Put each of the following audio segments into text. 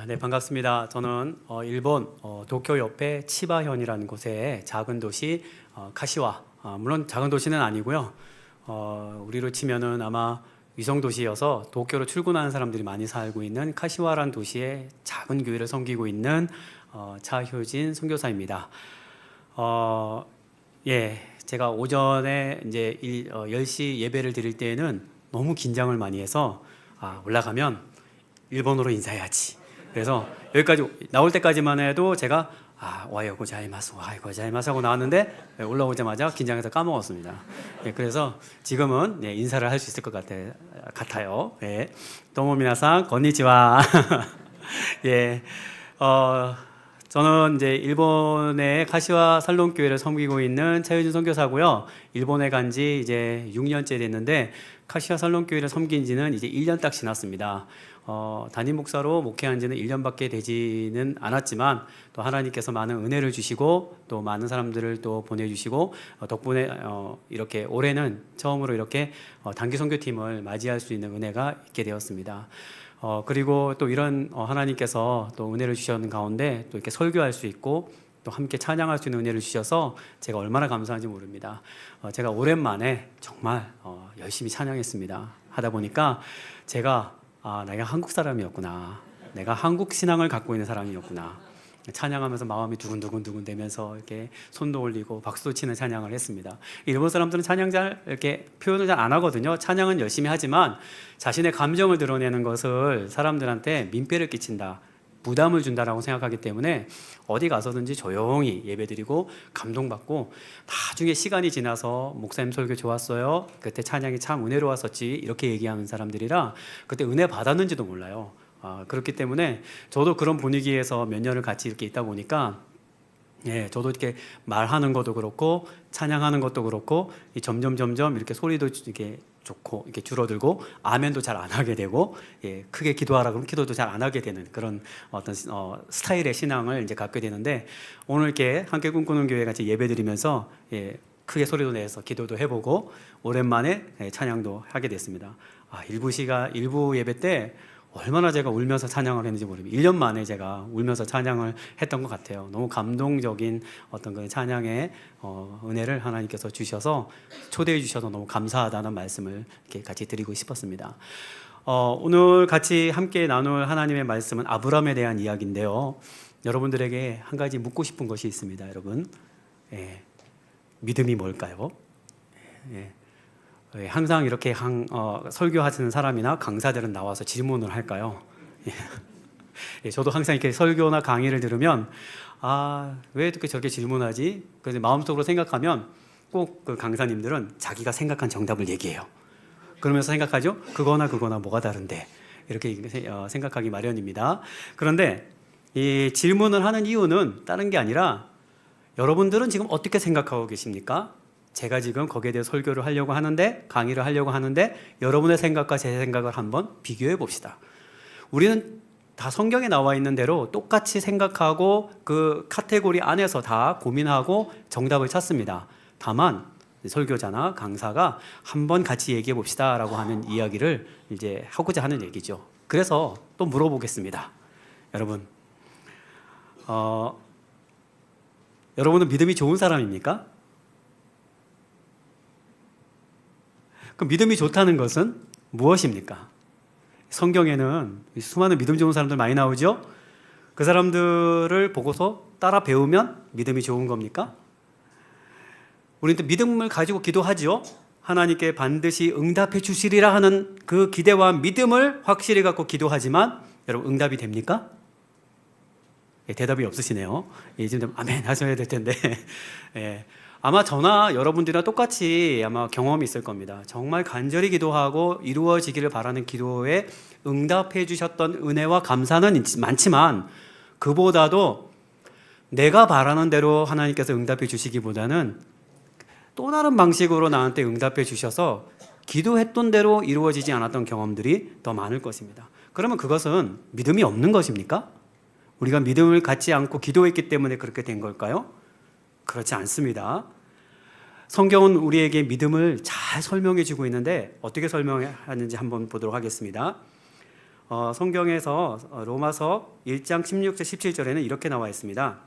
네, 반갑습니다. 저는 일본 도쿄 옆에 치바현이라는 곳의 작은 도시 카시와, 물론 작은 도시는 아니고요. 우리로 치면은 아마 위성 도시여서 도쿄로 출근하는 사람들이 많이 살고 있는 카시와라는 도시의 작은 교회를 섬기고 있는 차효진 선교사입니다. 예, 제가 오전에 이제 10시 예배를 드릴 때에는 너무 긴장을 많이 해서 올라가면 일본어로 인사해야지. 그래서 여기까지 나올 때까지만 해도 제가 와요 고자이마스 하고 나왔는데 올라오자마자 긴장해서 까먹었습니다. 예, 그래서 지금은 인사를 할 수 있을 것 같아요. 예, 도모미나상 건니치와. 예, 저는 이제 일본의 카시와 살론 교회를 섬기고 있는 차효진 선교사고요. 일본에 간 지 이제 6년째 됐는데 카시와 살론 교회를 섬긴 지는 이제 1년 딱 지났습니다. 담임 목사로 목회한 지는 1년밖에 되지는 않았지만 또 하나님께서 많은 은혜를 주시고 또 많은 사람들을 또 보내주시고 덕분에 이렇게 올해는 처음으로 이렇게 단기 선교팀을 맞이할 수 있는 은혜가 있게 되었습니다. 그리고 또 이런 하나님께서 또 은혜를 주셨는 가운데 또 이렇게 설교할 수 있고 또 함께 찬양할 수 있는 은혜를 주셔서 제가 얼마나 감사한지 모릅니다. 제가 오랜만에 정말 열심히 찬양했습니다. 하다 보니까 제가 내가 한국 사람이었구나, 내가 한국 신앙을 갖고 있는 사람이었구나, 찬양하면서 마음이 두근두근 되면서 이렇게 손도 올리고 박수도 치는 찬양을 했습니다. 일본 사람들은 찬양 잘 이렇게 표현을 잘 안 하거든요. 찬양은 열심히 하지만 자신의 감정을 드러내는 것을 사람들한테 민폐를 끼친다, 부담을 준다라고 생각하기 때문에 어디 가서든지 조용히 예배드리고 감동받고, 나중에 시간이 지나서 목사님 설교 좋았어요, 그때 찬양이 참 은혜로웠었지, 이렇게 얘기하는 사람들이라 그때 은혜 받았는지도 몰라요. 그렇기 때문에 저도 그런 분위기에서 몇 년을 같이 이렇게 있다 보니까 저도 이렇게 말하는 것도 그렇고 찬양하는 것도 그렇고 점점 이렇게 소리도 이렇게 좋고 이렇게 줄어들고 아멘도 잘 안 하게 되고 크게 기도하라 그러면 기도도 잘 안 하게 되는 그런 어떤 스타일의 신앙을 이제 갖게 되는데, 오늘 이렇게 함께 꿈꾸는 교회 같이 예배드리면서 크게 소리도 내서 기도도 해보고 오랜만에 찬양도 하게 됐습니다. 일부 예배 때 얼마나 제가 울면서 찬양을 했는지 모릅니다. 1년 만에 제가 울면서 찬양을 했던 것 같아요. 너무 감동적인 어떤 그 찬양의 은혜를 하나님께서 주셔서 초대해 주셔서 너무 감사하다는 말씀을 이렇게 같이 드리고 싶었습니다. 오늘 같이 함께 나눌 하나님의 말씀은 아브라함에 대한 이야기인데요. 여러분들에게 한 가지 묻고 싶은 것이 있습니다. 여러분, 믿음이 뭘까요? 항상 이렇게 설교하시는 사람이나 강사들은 나와서 질문을 할까요? 저도 항상 이렇게 설교나 강의를 들으면 왜 이렇게 저렇게 질문하지? 그래서 마음속으로 생각하면 꼭 그 강사님들은 자기가 생각한 정답을 얘기해요. 그러면서 생각하죠? 그거나 뭐가 다른데, 이렇게 생각하기 마련입니다. 그런데 이 질문을 하는 이유는 다른 게 아니라 여러분들은 지금 어떻게 생각하고 계십니까? 제가 지금 거기에 대해 설교를 하려고 하는데, 강의를 하려고 하는데 여러분의 생각과 제 생각을 한번 비교해 봅시다. 우리는 다 성경에 나와 있는 대로 똑같이 생각하고 그 카테고리 안에서 다 고민하고 정답을 찾습니다. 다만 설교자나 강사가 한번 같이 얘기해 봅시다 라고 하는 이야기를 이제 하고자 하는 얘기죠. 그래서 또 물어보겠습니다. 여러분, 여러분은 믿음이 좋은 사람입니까? 그럼 믿음이 좋다는 것은 무엇입니까? 성경에는 수많은 믿음 좋은 사람들 많이 나오죠? 그 사람들을 보고서 따라 배우면 믿음이 좋은 겁니까? 우리는 또 믿음을 가지고 기도하죠. 하나님께 반드시 응답해 주시리라 하는 그 기대와 믿음을 확실히 갖고 기도하지만 여러분, 응답이 됩니까? 대답이 없으시네요. 이제 좀 아멘 하셔야 될 텐데. 아마 저나 여러분들이나 똑같이 아마 경험이 있을 겁니다. 정말 간절히 기도하고 이루어지기를 바라는 기도에 응답해 주셨던 은혜와 감사는 많지만, 그보다도 내가 바라는 대로 하나님께서 응답해 주시기보다는 또 다른 방식으로 나한테 응답해 주셔서 기도했던 대로 이루어지지 않았던 경험들이 더 많을 것입니다. 그러면 그것은 믿음이 없는 것입니까? 우리가 믿음을 갖지 않고 기도했기 때문에 그렇게 된 걸까요? 그렇지 않습니다. 성경은 우리에게 믿음을 잘 설명해 주고 있는데 어떻게 설명하는지 한번 보도록 하겠습니다. 성경에서 로마서 1장 16절 17절에는 이렇게 나와 있습니다.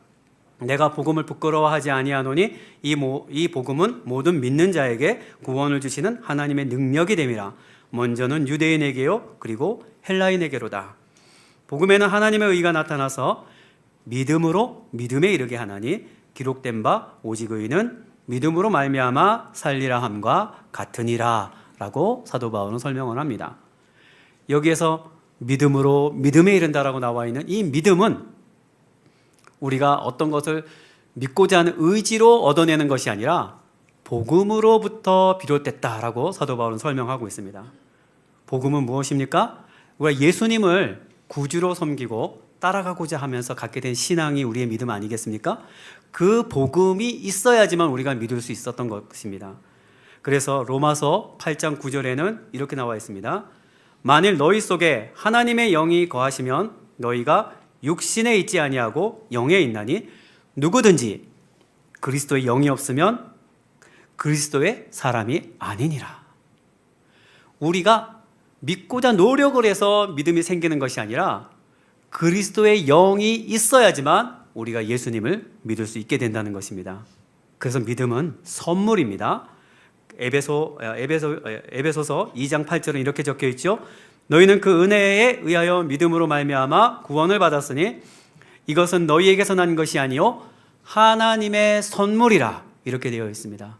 내가 복음을 부끄러워하지 아니하노니 이 복음은 모든 믿는 자에게 구원을 주시는 하나님의 능력이 됨이라. 먼저는 유대인에게요 그리고 헬라인에게로다. 복음에는 하나님의 의가 나타나서 믿음으로 믿음에 이르게 하나니 기록된 바 오직 의인은 믿음으로 말미암아 살리라 함과 같으니라 라고 사도 바울은 설명을 합니다. 여기에서 믿음으로 믿음에 이른다라고 나와 있는 이 믿음은 우리가 어떤 것을 믿고자 하는 의지로 얻어내는 것이 아니라 복음으로부터 비롯됐다라고 사도 바울은 설명하고 있습니다. 복음은 무엇입니까? 우리가 예수님을 구주로 섬기고 따라가고자 하면서 갖게 된 신앙이 우리의 믿음 아니겠습니까? 그 복음이 있어야지만 우리가 믿을 수 있었던 것입니다. 그래서 로마서 8장 9절에는 이렇게 나와 있습니다. 만일 너희 속에 하나님의 영이 거하시면 너희가 육신에 있지 아니하고 영에 있나니 누구든지 그리스도의 영이 없으면 그리스도의 사람이 아니니라. 우리가 믿고자 노력을 해서 믿음이 생기는 것이 아니라 그리스도의 영이 있어야지만 우리가 예수님을 믿을 수 있게 된다는 것입니다. 그래서 믿음은 선물입니다. 에베소서 2장 8절은 이렇게 적혀 있죠. 너희는 그 은혜에 의하여 믿음으로 말미암아 구원을 받았으니 이것은 너희에게서 난 것이 아니요 하나님의 선물이라 이렇게 되어 있습니다.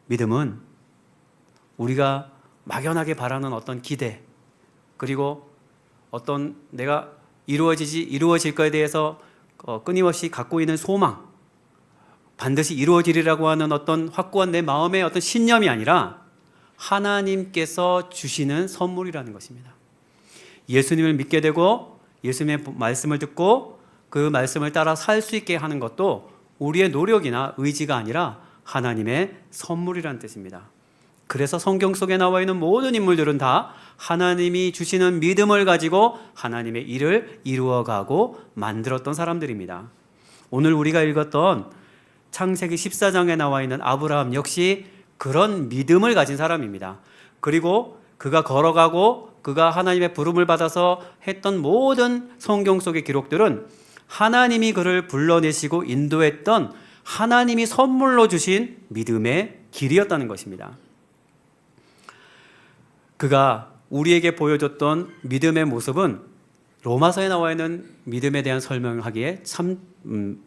믿음은 우리가 막연하게 바라는 어떤 기대 그리고 어떤 내가 이루어질 것에 대해서 끊임없이 갖고 있는 소망 반드시 이루어지리라고 하는 어떤 확고한 내 마음의 어떤 신념이 아니라 하나님께서 주시는 선물이라는 것입니다. 예수님을 믿게 되고 예수님의 말씀을 듣고 그 말씀을 따라 살 수 있게 하는 것도 우리의 노력이나 의지가 아니라 하나님의 선물이라는 뜻입니다. 그래서 성경 속에 나와 있는 모든 인물들은 다 하나님이 주시는 믿음을 가지고 하나님의 일을 이루어가고 만들었던 사람들입니다. 오늘 우리가 읽었던 창세기 14장에 나와 있는 아브라함 역시 그런 믿음을 가진 사람입니다. 그리고 그가 걸어가고 그가 하나님의 부름을 받아서 했던 모든 성경 속의 기록들은 하나님이 그를 불러내시고 인도했던 하나님이 선물로 주신 믿음의 길이었다는 것입니다. 그가 우리에게 보여줬던 믿음의 모습은 로마서에 나와 있는 믿음에 대한 설명을 하기에 참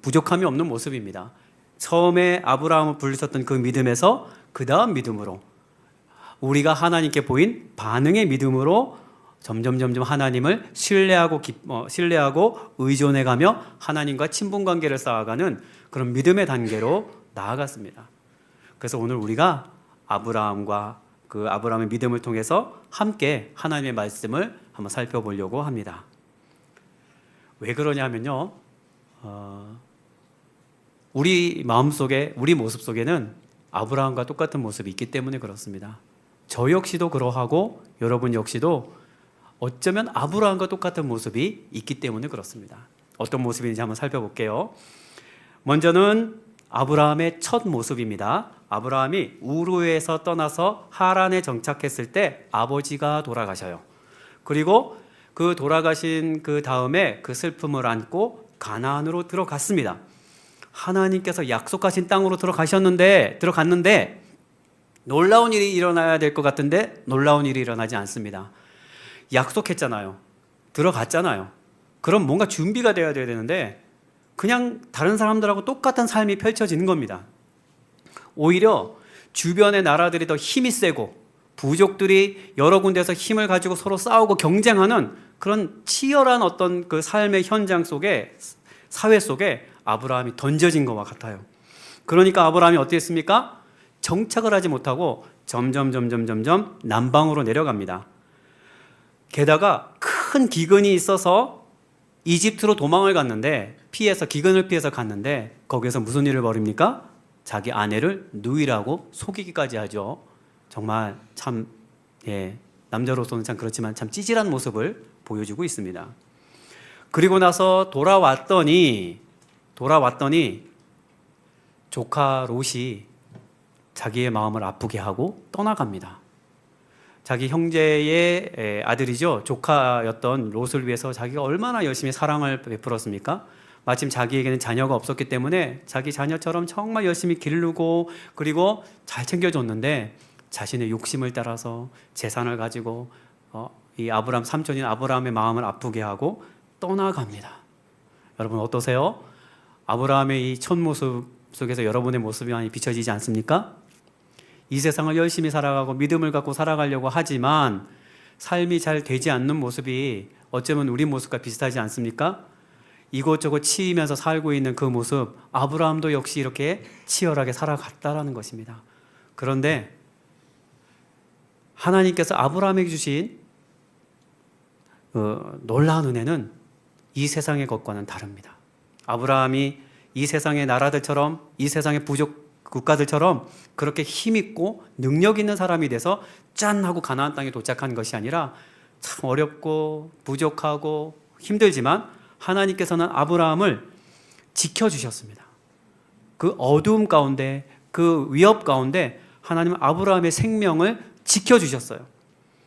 부족함이 없는 모습입니다. 처음에 아브라함을 불리셨던 그 믿음에서 그 다음 믿음으로 우리가 하나님께 보인 반응의 믿음으로 점점 하나님을 신뢰하고 의존해가며 하나님과 친분관계를 쌓아가는 그런 믿음의 단계로 나아갔습니다. 그래서 오늘 우리가 아브라함의 믿음을 통해서 함께 하나님의 말씀을 한번 살펴보려고 합니다. 왜 그러냐면요, 우리 마음속에, 우리 모습 속에는 아브라함과 똑같은 모습이 있기 때문에 그렇습니다. 저 역시도 그러하고 여러분 역시도 어쩌면 아브라함과 똑같은 모습이 있기 때문에 그렇습니다. 어떤 모습인지 한번 살펴볼게요. 먼저는 아브라함의 첫 모습입니다. 아브라함이 우르에서 떠나서 하란에 정착했을 때 아버지가 돌아가셔요. 그리고 그 돌아가신 그 다음에 그 슬픔을 안고 가나안으로 들어갔습니다. 하나님께서 약속하신 땅으로 들어갔는데 놀라운 일이 일어나야 될 것 같은데 놀라운 일이 일어나지 않습니다. 약속했잖아요. 들어갔잖아요. 그럼 뭔가 준비가 돼야 되는데 그냥 다른 사람들하고 똑같은 삶이 펼쳐지는 겁니다. 오히려 주변의 나라들이 더 힘이 세고 부족들이 여러 군데서 힘을 가지고 서로 싸우고 경쟁하는 그런 치열한 어떤 그 삶의 현장 속에, 사회 속에 아브라함이 던져진 것과 같아요. 그러니까 아브라함이 어떻게 했습니까? 정착을 하지 못하고 점점 남방으로 내려갑니다. 게다가 큰 기근이 있어서 이집트로 도망을 갔는데 기근을 피해서 갔는데 거기에서 무슨 일을 벌입니까? 자기 아내를 누이라고 속이기까지 하죠. 정말 참 남자로서는 참 그렇지만 참 찌질한 모습을 보여주고 있습니다. 그리고 나서 돌아왔더니 조카 롯이 자기의 마음을 아프게 하고 떠나갑니다. 자기 형제의 아들이죠. 조카였던 롯을 위해서 자기가 얼마나 열심히 사랑을 베풀었습니까? 마침 자기에게는 자녀가 없었기 때문에 자기 자녀처럼 정말 열심히 기르고 그리고 잘 챙겨줬는데 자신의 욕심을 따라서 재산을 가지고 이 아브람 삼촌인 아브라함의 마음을 아프게 하고 떠나갑니다. 여러분 어떠세요? 아브라함의 이 첫 모습 속에서 여러분의 모습이 많이 비춰지지 않습니까? 이 세상을 열심히 살아가고 믿음을 갖고 살아가려고 하지만 삶이 잘 되지 않는 모습이 어쩌면 우리 모습과 비슷하지 않습니까? 이곳저곳 치이면서 살고 있는 그 모습, 아브라함도 역시 이렇게 치열하게 살아갔다라는 것입니다. 그런데 하나님께서 아브라함에게 주신 놀라운 은혜는 이 세상의 것과는 다릅니다. 아브라함이 이 세상의 나라들처럼 이 세상의 국가들처럼 그렇게 힘있고 능력 있는 사람이 돼서 짠 하고 가나안 땅에 도착한 것이 아니라 참 어렵고 부족하고 힘들지만 하나님께서는 아브라함을 지켜주셨습니다. 그 어두움 가운데 그 위협 가운데 하나님은 아브라함의 생명을 지켜주셨어요.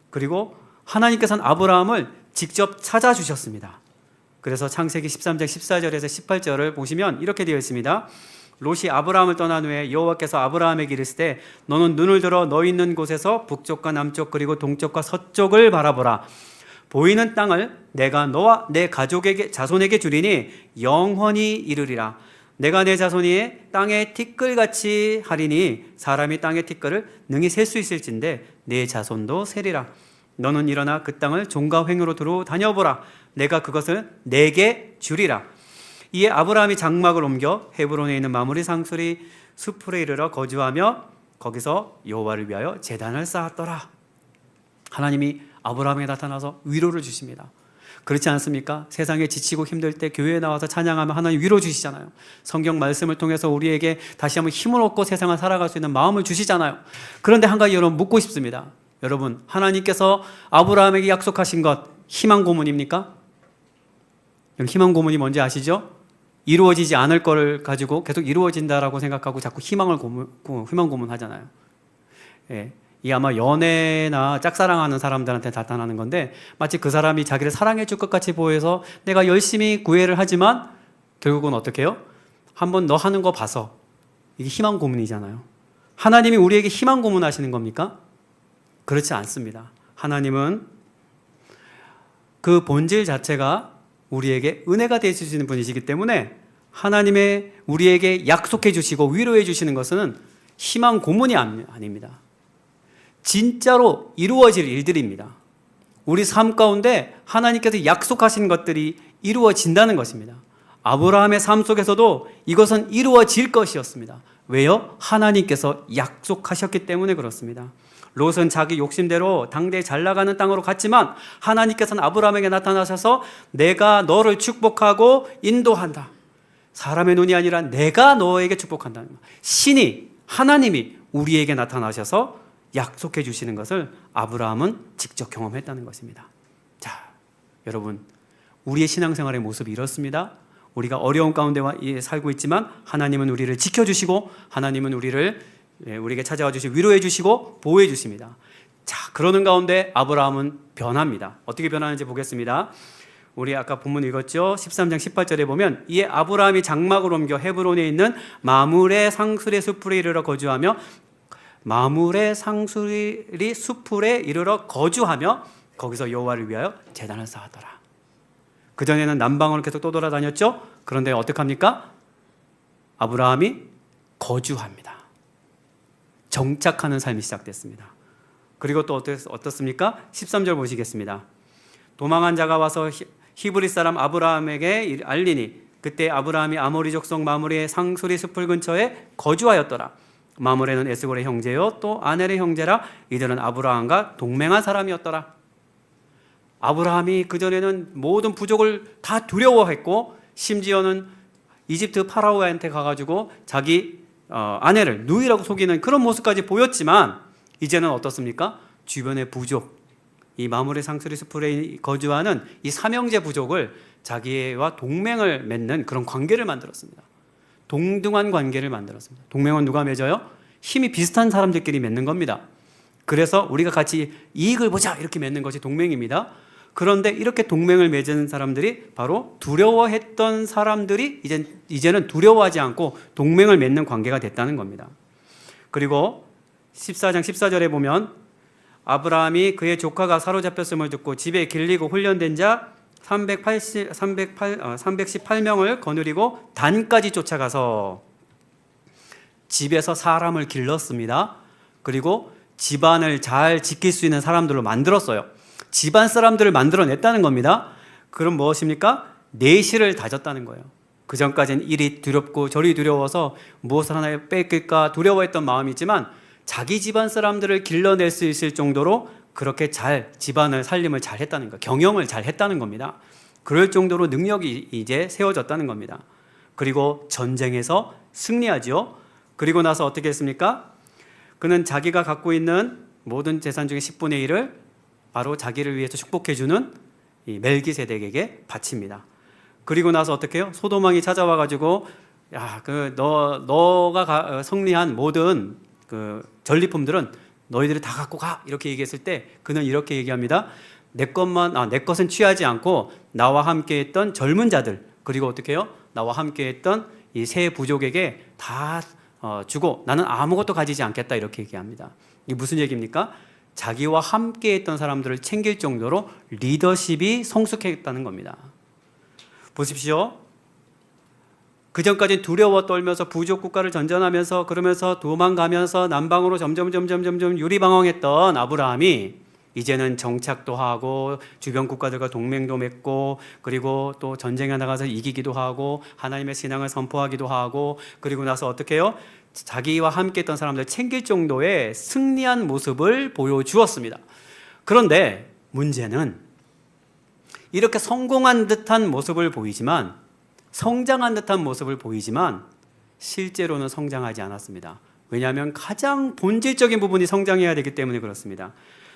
그리고 하나님께서는 아브라함을 직접 찾아주셨습니다. 그래서 창세기 13장 14절에서 18절을 보시면 이렇게 되어 있습니다. 롯이 아브라함을 떠난 후에 여호와께서 아브라함에게 이르시되 너는 눈을 들어 너 있는 곳에서 북쪽과 남쪽 그리고 동쪽과 서쪽을 바라보라. 보이는 땅을 내가 너와 내 가족에게 자손에게 주리니 영원히 이르리라. 내가 내 자손이 땅의 티끌같이 하리니 사람이 땅의 티끌을 능히 셀 수 있을진데 내 자손도 세리라. 너는 일어나 그 땅을 종과 횡으로 두루 다녀보라. 내가 그것을 내게 주리라. 이에 아브라함이 장막을 옮겨 헤브론에 있는 마므리 상수리 수풀에 이르러 거주하며 거기서 여호와를 위하여 제단을 쌓았더라. 하나님이 아브라함에게 나타나서 위로를 주십니다. 그렇지 않습니까? 세상에 지치고 힘들 때 교회에 나와서 찬양하면 하나님 위로 주시잖아요. 성경 말씀을 통해서 우리에게 다시 한번 힘을 얻고 세상을 살아갈 수 있는 마음을 주시잖아요. 그런데 한 가지 여러분 묻고 싶습니다. 여러분 하나님께서 아브라함에게 약속하신 것 희망 고문입니까? 희망 고문이 뭔지 아시죠? 이루어지지 않을 거를 가지고 계속 이루어진다라고 생각하고 자꾸 희망 고문 하잖아요. 예. 이 아마 연애나 짝사랑하는 사람들한테 나타나는 건데 마치 그 사람이 자기를 사랑해 줄 것 같이 보여서 내가 열심히 구애를 하지만 결국은 어떻게 해요? 한번 너 하는 거 봐서 이게 희망 고문이잖아요. 하나님이 우리에게 희망 고문하시는 겁니까? 그렇지 않습니다. 하나님은 그 본질 자체가 우리에게 은혜가 되어주시는 분이시기 때문에 하나님의 우리에게 약속해 주시고 위로해 주시는 것은 희망 고문이 아닙니다. 진짜로 이루어질 일들입니다. 우리 삶 가운데 하나님께서 약속하신 것들이 이루어진다는 것입니다. 아브라함의 삶 속에서도 이것은 이루어질 것이었습니다. 왜요? 하나님께서 약속하셨기 때문에 그렇습니다. 롯은 자기 욕심대로 당대에 잘 나가는 땅으로 갔지만 하나님께서는 아브라함에게 나타나셔서 내가 너를 축복하고 인도한다. 사람의 눈이 아니라 내가 너에게 축복한다. 신이 하나님이 우리에게 나타나셔서 약속해 주시는 것을 아브라함은 직접 경험했다는 것입니다. 자, 여러분 우리의 신앙생활의 모습이 이렇습니다. 우리가 어려운 가운데 살고 있지만 하나님은 우리를 지켜주시고 하나님은 우리에게 찾아와 주시고 위로해 주시고 보호해 주십니다. 자, 그러는 가운데 아브라함은 변합니다. 어떻게 변하는지 보겠습니다. 우리 아까 본문 읽었죠? 13장 18절에 보면 이에 아브라함이 장막을 옮겨 헤브론에 있는 마므레 상수리 수풀에 이르러 거주하며 마므레 상수리 수풀에 이르러 거주하며 거기서 여호와를 위하여 제단을 쌓았더라. 그전에는 남방으로 계속 떠돌아다녔죠? 그런데 어떡합니까? 아브라함이 거주합니다. 정착하는 삶이 시작됐습니다. 그리고 또 어떻습니까? 13절 보시겠습니다. 도망한 자가 와서 히브리 사람 아브라함에게 알리니 그때 아브라함이 아모리 족속 마므리의 상수리 숲을 근처에 거주하였더라. 마므레는 에스골의 형제요 또 아넬의 형제라. 이들은 아브라함과 동맹한 사람이었더라. 아브라함이 그전에는 모든 부족을 다 두려워했고 심지어는 이집트 파라오한테 가가지고 자기 아내를 누이라고 속이는 그런 모습까지 보였지만 이제는 어떻습니까? 주변의 부족, 이 마므레 상수리 숲에 거주하는 이 삼형제 부족을 자기와 동맹을 맺는 그런 관계를 만들었습니다. 동등한 관계를 만들었습니다. 동맹은 누가 맺어요? 힘이 비슷한 사람들끼리 맺는 겁니다. 그래서 우리가 같이 이익을 보자 이렇게 맺는 것이 동맹입니다. 그런데 이렇게 동맹을 맺은 사람들이 바로 두려워했던 사람들이 이제는 두려워하지 않고 동맹을 맺는 관계가 됐다는 겁니다. 그리고 14장 14절에 보면 아브라함이 그의 조카가 사로잡혔음을 듣고 집에 길리고 훈련된 자 318명을 거느리고 단까지 쫓아가서 집에서 사람을 길렀습니다. 그리고 집안을 잘 지킬 수 있는 사람들로 만들었어요. 집안 사람들을 만들어냈다는 겁니다. 그럼 무엇입니까? 내실을 다졌다는 거예요. 그 전까지는 이리 두렵고 저리 두려워서 무엇을 하나 뺏길까 두려워했던 마음이 있지만 자기 집안 사람들을 길러낼 수 있을 정도로 그렇게 잘 집안을 살림을 잘 했다는 거예요. 경영을 잘 했다는 겁니다. 그럴 정도로 능력이 이제 세워졌다는 겁니다. 그리고 전쟁에서 승리하지요. 그리고 나서 어떻게 했습니까? 그는 자기가 갖고 있는 모든 재산 중에 10분의 1을 바로 자기를 위해서 축복해주는 이 멜기세덱에게 바칩니다. 그리고 나서 어떻게 해요? 소돔왕이 찾아와가지고 야, 너가 승리한 모든 그 전리품들은 너희들이 다 갖고 가 이렇게 얘기했을 때 그는 이렇게 얘기합니다. 내 것은 취하지 않고 나와 함께했던 젊은 자들 그리고 어떻게 해요? 나와 함께했던 이 세 부족에게 다 주고 나는 아무것도 가지지 않겠다 이렇게 얘기합니다. 이게 무슨 얘기입니까? 자기와 함께했던 사람들을 챙길 정도로 리더십이 성숙했다는 겁니다. 보십시오. 그 전까지는 두려워 떨면서 부족 국가를 전전하면서 그러면서 도망가면서 남방으로 점점 유리방황했던 아브라함이 이제는 정착도 하고 주변 국가들과 동맹도 맺고 그리고 또 전쟁에 나가서 이기기도 하고 하나님의 신앙을 선포하기도 하고 그리고 나서 어떻게 해요? 자기와 함께 했던 사람들 챙길 정도의 승리한 모습을 보여주었습니다. 그런데 문제는 이렇게 성공한 듯한 모습을 보이지만 성장한 듯한 모습을 보이지만 실제로는 성장하지 않았습니다. 왜냐하면 가장 본질적인 부분이 성장해야 되기 때문에 그렇습니다.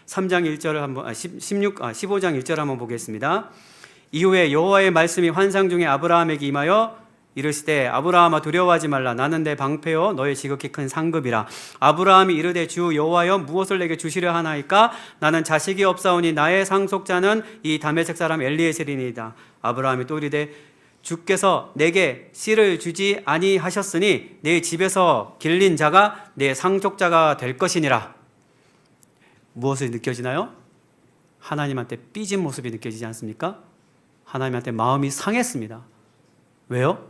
3장 1절을 한번 15장 1절 한번 보겠습니다. 이후에 여호와의 말씀이 환상 중에 아브라함에게 임하여 이르시되 아브라함아 두려워하지 말라 나는 내 방패요 너의 지극히 큰 상급이라. 아브라함이 이르되 주 여호와여 무엇을 내게 주시려 하나이까? 나는 자식이 없사오니 나의 상속자는 이 다메섹 사람 엘리에셀이니이다. 아브라함이 또 이르되 주께서 내게 씨를 주지 아니하셨으니 내 집에서 길린 자가 내 상속자가 될 것이니라. 무엇이 느껴지나요? 하나님한테 삐진 모습이 느껴지지 않습니까? 하나님한테 마음이 상했습니다. 왜요?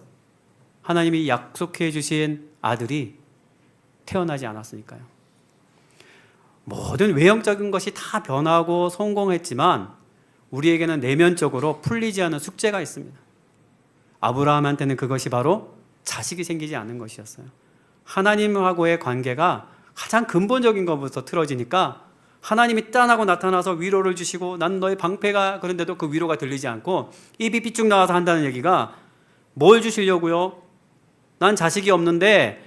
하나님이 약속해 주신 아들이 태어나지 않았으니까요. 모든 외형적인 것이 다 변하고 성공했지만 우리에게는 내면적으로 풀리지 않은 숙제가 있습니다. 아브라함한테는 그것이 바로 자식이 생기지 않는 것이었어요. 하나님하고의 관계가 가장 근본적인 것부터 틀어지니까 하나님이 짠하고 나타나서 위로를 주시고 난 너의 방패가 그런데도 그 위로가 들리지 않고 입이 삐쭉 나와서 한다는 얘기가 뭘 주시려고요? 난 자식이 없는데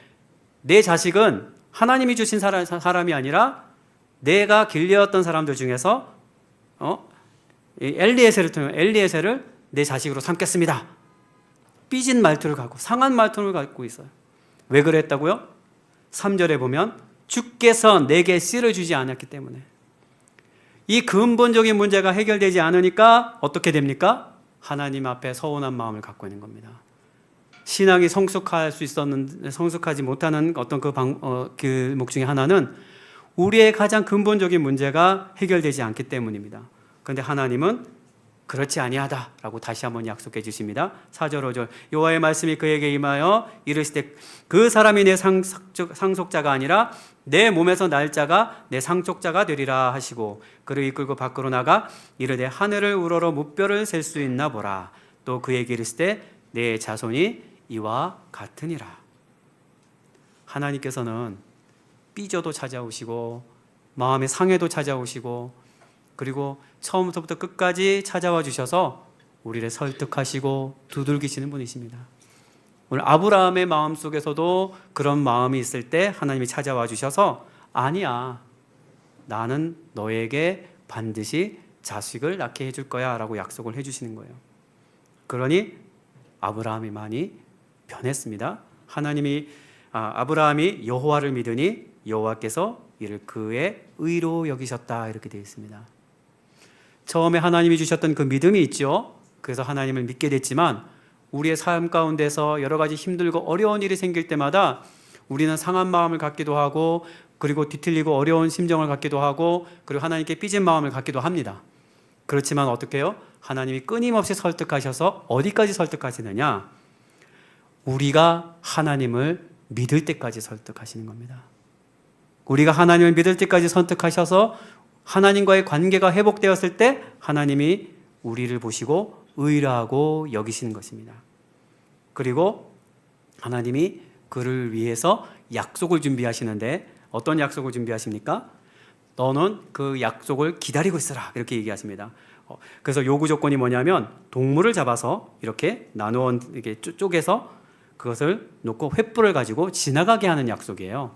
내 자식은 하나님이 주신 사람이 아니라 내가 길려왔던 사람들 중에서 엘리에셀을 내 자식으로 삼겠습니다. 삐진 말투를 갖고 상한 말투를 갖고 있어요. 왜 그랬다고요? 3절에 보면 주께서 내게 씨를 주지 않았기 때문에. 이 근본적인 문제가 해결되지 않으니까 어떻게 됩니까? 하나님 앞에 서운한 마음을 갖고 있는 겁니다. 신앙이 성숙할 수 있었는데 성숙하지 못하는 어떤 그 목 중에 하나는 우리의 가장 근본적인 문제가 해결되지 않기 때문입니다. 그런데 하나님은 그렇지 아니하다라고 다시 한번 약속해 주십니다. 4절 5절 여호와의 말씀이 그에게 임하여 이르시되 그 사람이 내 상속자가 아니라 내 몸에서 날 자가 내 상속자가 되리라 하시고 그를 이끌고 밖으로 나가 이르되 하늘을 우러러 무뼈를 셀 수 있나 보라. 또 그에게 이르시되 내 자손이 이와 같으니라. 하나님께서는 삐져도 찾아오시고 마음의 상해도 찾아오시고 그리고 처음부터 끝까지 찾아와 주셔서 우리를 설득하시고 두들기시는 분이십니다. 오늘 아브라함의 마음속에서도 그런 마음이 있을 때 하나님이 찾아와 주셔서 아니야, 나는 너에게 반드시 자식을 낳게 해줄 거야 라고 약속을 해주시는 거예요. 그러니 아브라함이 많이 변했습니다. 아브라함이 여호와를 믿으니 여호와께서 이를 그의 의로 여기셨다 이렇게 되어 있습니다. 처음에 하나님이 주셨던 그 믿음이 있죠. 그래서 하나님을 믿게 됐지만 우리의 삶 가운데서 여러 가지 힘들고 어려운 일이 생길 때마다 우리는 상한 마음을 갖기도 하고 그리고 뒤틀리고 어려운 심정을 갖기도 하고 그리고 하나님께 삐진 마음을 갖기도 합니다. 그렇지만 어떻게 해요? 하나님이 끊임없이 설득하셔서 어디까지 설득하시느냐? 우리가 하나님을 믿을 때까지 설득하시는 겁니다. 우리가 하나님을 믿을 때까지 설득하셔서 하나님과의 관계가 회복되었을 때 하나님이 우리를 보시고 의라고 여기시는 것입니다. 그리고 하나님이 그를 위해서 약속을 준비하시는데 어떤 약속을 준비하십니까? 너는 그 약속을 기다리고 있어라 이렇게 얘기하십니다. 그래서 요구 조건이 뭐냐면 동물을 잡아서 이렇게 나누어 이렇게 쪼개서 그것을 놓고 횃불을 가지고 지나가게 하는 약속이에요.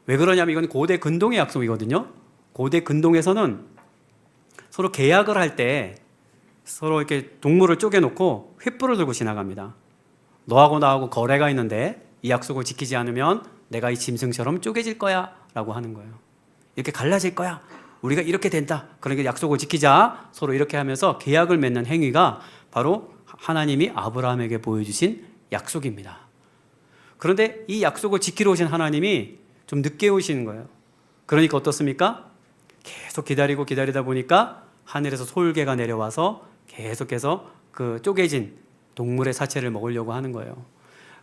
왜 그러냐면 이건 고대 근동의 약속이거든요. 고대 근동에서는 서로 계약을 할 때 서로 이렇게 동물을 쪼개놓고 횃불을 들고 지나갑니다. 너하고 나하고 거래가 있는데 이 약속을 지키지 않으면 내가 이 짐승처럼 쪼개질 거야 라고 하는 거예요. 이렇게 갈라질 거야. 우리가 이렇게 된다. 그러니까 약속을 지키자. 서로 이렇게 하면서 계약을 맺는 행위가 바로 하나님이 아브라함에게 보여주신 약속입니다. 그런데 이 약속을 지키러 오신 하나님이 좀 늦게 오시는 거예요. 그러니까 어떻습니까? 계속 기다리다 보니까 하늘에서 솔개가 내려와서 계속해서 그 쪼개진 동물의 사체를 먹으려고 하는 거예요.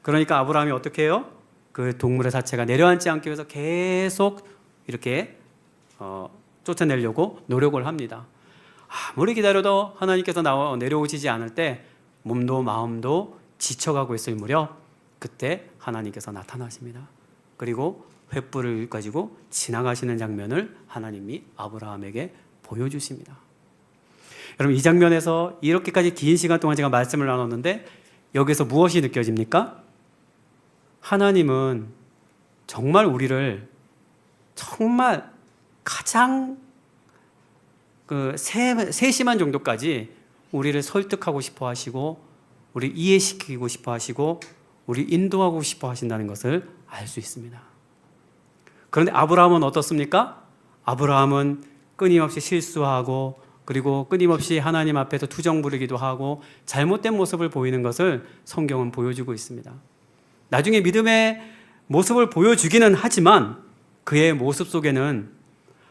그러니까 아브라함이 어떻게 해요? 그 동물의 사체가 내려앉지 않기 위해서 계속 이렇게 쫓아내려고 노력을 합니다. 아무리 기다려도 하나님께서 내려오시지 않을 때 몸도 마음도 지쳐가고 있을 무렵 그때 하나님께서 나타나십니다. 그리고 횃불을 가지고 지나가시는 장면을 하나님이 아브라함에게 보여주십니다. 여러분 이 장면에서 이렇게까지 긴 시간 동안 제가 말씀을 나눴는데 여기서 무엇이 느껴집니까? 하나님은 정말 우리를 정말 가장 세심한 정도까지 우리를 설득하고 싶어 하시고 우리 이해시키고 싶어 하시고 우리 인도하고 싶어 하신다는 것을 알 수 있습니다. 그런데 아브라함은 어떻습니까? 아브라함은 끊임없이 실수하고 그리고 끊임없이 하나님 앞에서 투정 부리기도 하고 잘못된 모습을 보이는 것을 성경은 보여주고 있습니다. 나중에 믿음의 모습을 보여주기는 하지만 그의 모습 속에는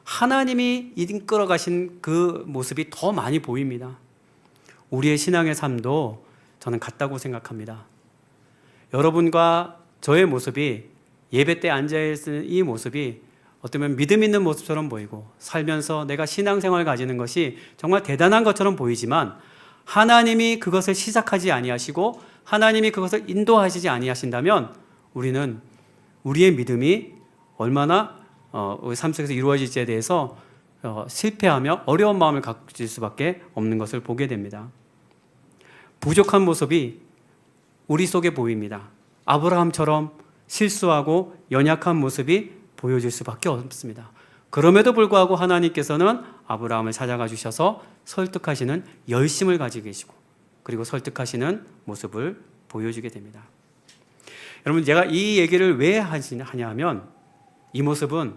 하나님이 이끌어 가신 그 모습이 더 많이 보입니다. 우리의 신앙의 삶도 저는 같다고 생각합니다. 여러분과 저의 모습이 예배 때 앉아있는 이 모습이 어쩌면 믿음 있는 모습처럼 보이고 살면서 내가 신앙생활을 가지는 것이 정말 대단한 것처럼 보이지만 하나님이 그것을 시작하지 아니하시고 하나님이 그것을 인도하시지 아니하신다면 우리는 우리의 믿음이 얼마나 우리 삶 속에서 이루어질지에 대해서 실패하며 어려운 마음을 가질 수밖에 없는 것을 보게 됩니다. 부족한 모습이 우리 속에 보입니다. 아브라함처럼 실수하고 연약한 모습이 보여질 수밖에 없습니다. 그럼에도 불구하고 하나님께서는 아브라함을 찾아가 주셔서 설득하시는 열심을 가지고 계시고 그리고 설득하시는 모습을 보여주게 됩니다. 여러분 제가 이 얘기를 왜 하냐 하면 이 모습은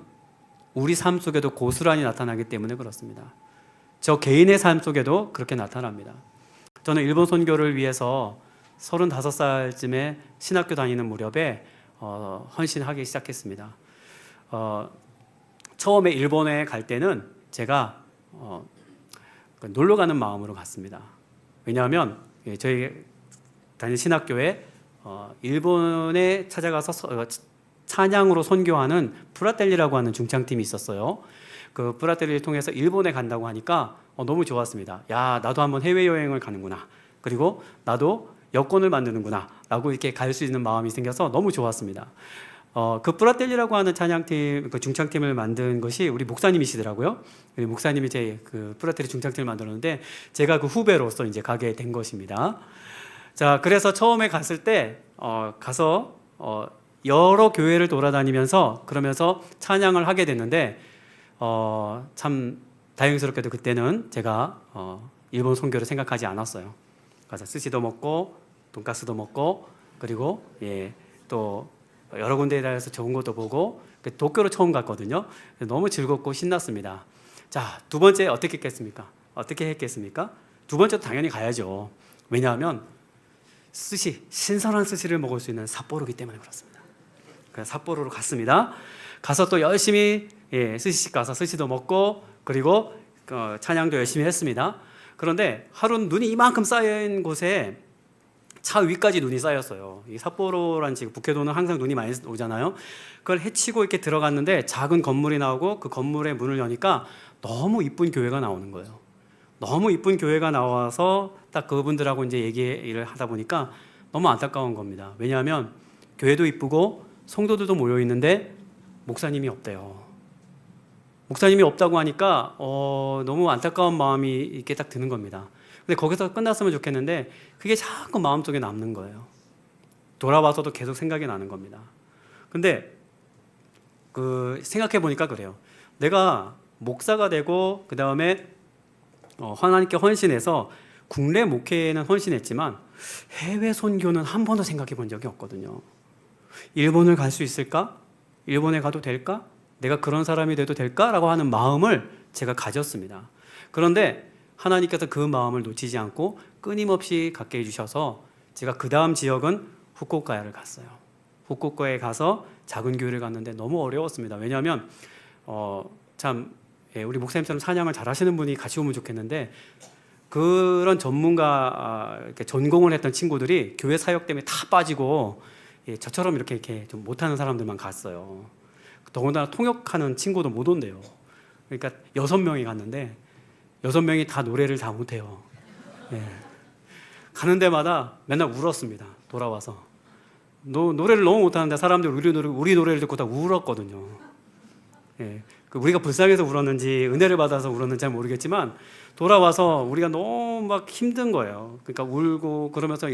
우리 삶 속에도 고스란히 나타나기 때문에 그렇습니다. 저 개인의 삶 속에도 그렇게 나타납니다. 저는 일본 선교를 위해서 35살쯤에 신학교 다니는 무렵에 헌신하기 시작했습니다. 처음에 일본에 갈 때는 제가 놀러 가는 마음으로 갔습니다. 왜냐하면 저희 다니는 신학교에 일본에 찾아가서 찬양으로 선교하는 프라텔리라고 하는 중창팀이 있었어요. 그 프라텔리를 통해서 일본에 간다고 하니까 너무 좋았습니다. 야, 나도 한번 해외여행을 가는구나. 그리고 나도 여권을 만드는구나 라고 이렇게 갈 수 있는 마음이 생겨서 너무 좋았습니다. 그 프라텔리라고 하는 찬양팀, 그 중창팀을 만든 것이 우리 목사님이시더라고요. 우리 목사님이 제 그 프라텔리 중창팀을 만들었는데 제가 그 후배로서 이제 가게 된 것입니다. 자, 그래서 처음에 갔을 때 가서 여러 교회를 돌아다니면서 그러면서 찬양을 하게 됐는데 참 다행스럽게도 그때는 제가 일본 선교를 생각하지 않았어요. 가서 스시도 먹고 돈가스도 먹고 그리고 또 여러 군데에 대해서 좋은 것도 보고 도쿄로 처음 갔거든요. 너무 즐겁고 신났습니다. 자, 두 번째 어떻게 했겠습니까? 어떻게 했겠습니까? 두 번째도 당연히 가야죠. 왜냐하면 스시, 신선한 스시를 먹을 수 있는 삿포로기 때문에 그렇습니다. 그래서 삿포로로 갔습니다. 가서 또 열심히 스시집 가서 스시도 먹고 그리고 찬양도 열심히 했습니다. 그런데 하루는 눈이 이만큼 쌓인 곳에 차 위까지 눈이 쌓였어요. 이 삿포로란 지금 북해도는 항상 눈이 많이 오잖아요. 그걸 헤치고 이렇게 들어갔는데 작은 건물이 나오고 그 건물의 문을 여니까 너무 이쁜 교회가 나오는 거예요. 너무 이쁜 교회가 나와서 딱 그분들하고 이제 얘기를 하다 보니까 너무 안타까운 겁니다. 왜냐하면 교회도 이쁘고 성도들도 모여 있는데 목사님이 없대요. 목사님이 없다고 하니까 너무 안타까운 마음이 이렇게 딱 드는 겁니다. 근데 거기서 끝났으면 좋겠는데 그게 자꾸 마음속에 남는 거예요. 돌아와서도 계속 생각이 나는 겁니다. 근데 생각해 보니까 그래요. 내가 목사가 되고 그 다음에 하나님께 헌신해서 국내 목회에는 헌신했지만 해외 선교는 한 번도 생각해 본 적이 없거든요. 일본을 갈 수 있을까? 일본에 가도 될까? 내가 그런 사람이 돼도 될까라고 하는 마음을 제가 가졌습니다. 그런데 하나님께서 그 마음을 놓치지 않고 끊임없이 갖게 해주셔서 제가 그 다음 지역은 후쿠오카를 갔어요. 후쿠오카에 가서 작은 교회를 갔는데 너무 어려웠습니다. 왜냐하면 우리 목사님처럼 찬양을 잘하시는 분이 같이 오면 좋겠는데 그런 전문가 전공을 했던 친구들이 교회 사역 때문에 다 빠지고 저처럼 이렇게 좀 못하는 사람들만 갔어요. 더군다나 통역하는 친구도 못 온대요. 그러니까 6명이 갔는데 6명이 다 노래를 다 못해요. 가는 데마다 맨날 울었습니다. 돌아와서 노래를 너무 못하는데 사람들 우리 노래를 듣고 다 울었거든요. 우리가 불쌍해서 울었는지 은혜를 받아서 울었는지 잘 모르겠지만 돌아와서 우리가 너무 막 힘든 거예요. 그러니까 울고 그러면서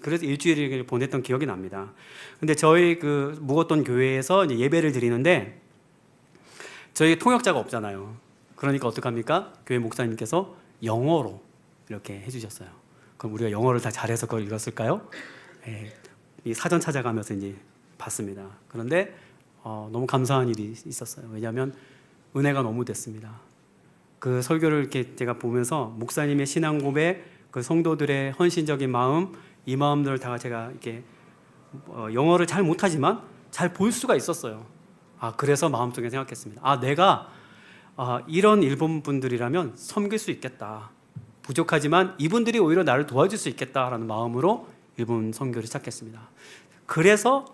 그래서 일주일을 보냈던 기억이 납니다. 근데 저희 묵었던 교회에서 이제 예배를 드리는데 저희 통역자가 없잖아요. 그러니까 어떡합니까? 교회 목사님께서 영어로 이렇게 해주셨어요. 그럼 우리가 영어를 다 잘해서 그걸 읽었을까요? 이 사전 찾아가면서 이제 봤습니다. 그런데 너무 감사한 일이 있었어요. 왜냐하면 은혜가 너무 됐습니다. 그 설교를 이렇게 제가 보면서 목사님의 신앙 고백, 그 성도들의 헌신적인 마음, 이 마음들을 다 제가 이렇게 영어를 잘 못하지만 잘 볼 수가 있었어요. 그래서 마음속에 생각했습니다. 내가 이런 일본 분들이라면 섬길 수 있겠다. 부족하지만 이분들이 오히려 나를 도와줄 수 있겠다라는 마음으로 일본 선교를 시작했습니다. 그래서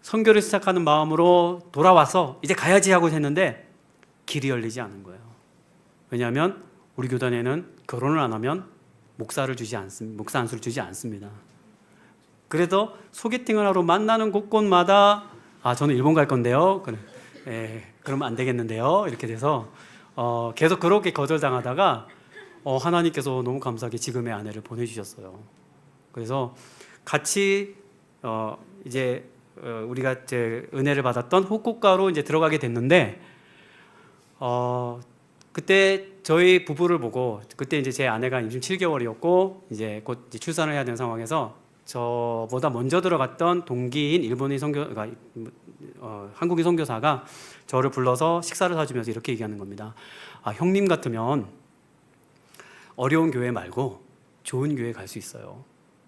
선교를 시작하는 마음으로 돌아와서 이제 가야지 하고 했는데 길이 열리지 않은 거예요. 왜냐하면 우리 교단에는 결혼을 안 하면 목사 안수를 주지 않습니다. 그래서 소개팅을 하러 만나는 곳곳마다 저는 일본 갈 건데요. 그러면 안 되겠는데요. 이렇게 돼서 계속 그렇게 거절당하다가 하나님께서 너무 감사하게 지금의 아내를 보내주셨어요. 그래서 같이 이제 우리가 이제 은혜를 받았던 후쿠오카로 이제 들어가게 됐는데 그때 저희 부부를 보고 그때 이제 제 아내가 임신 7개월이었고 이제 곧 이제 출산을 해야 되는 상황에서 저보다 먼저 들어갔던 동기인 일본인 한국인 선교사가 저를 불러서 식사를 사주면서 이렇게 얘기하는 겁니다. 형님 같으면 어려운 교회 말고 좋은 교회 갈 수 있어요.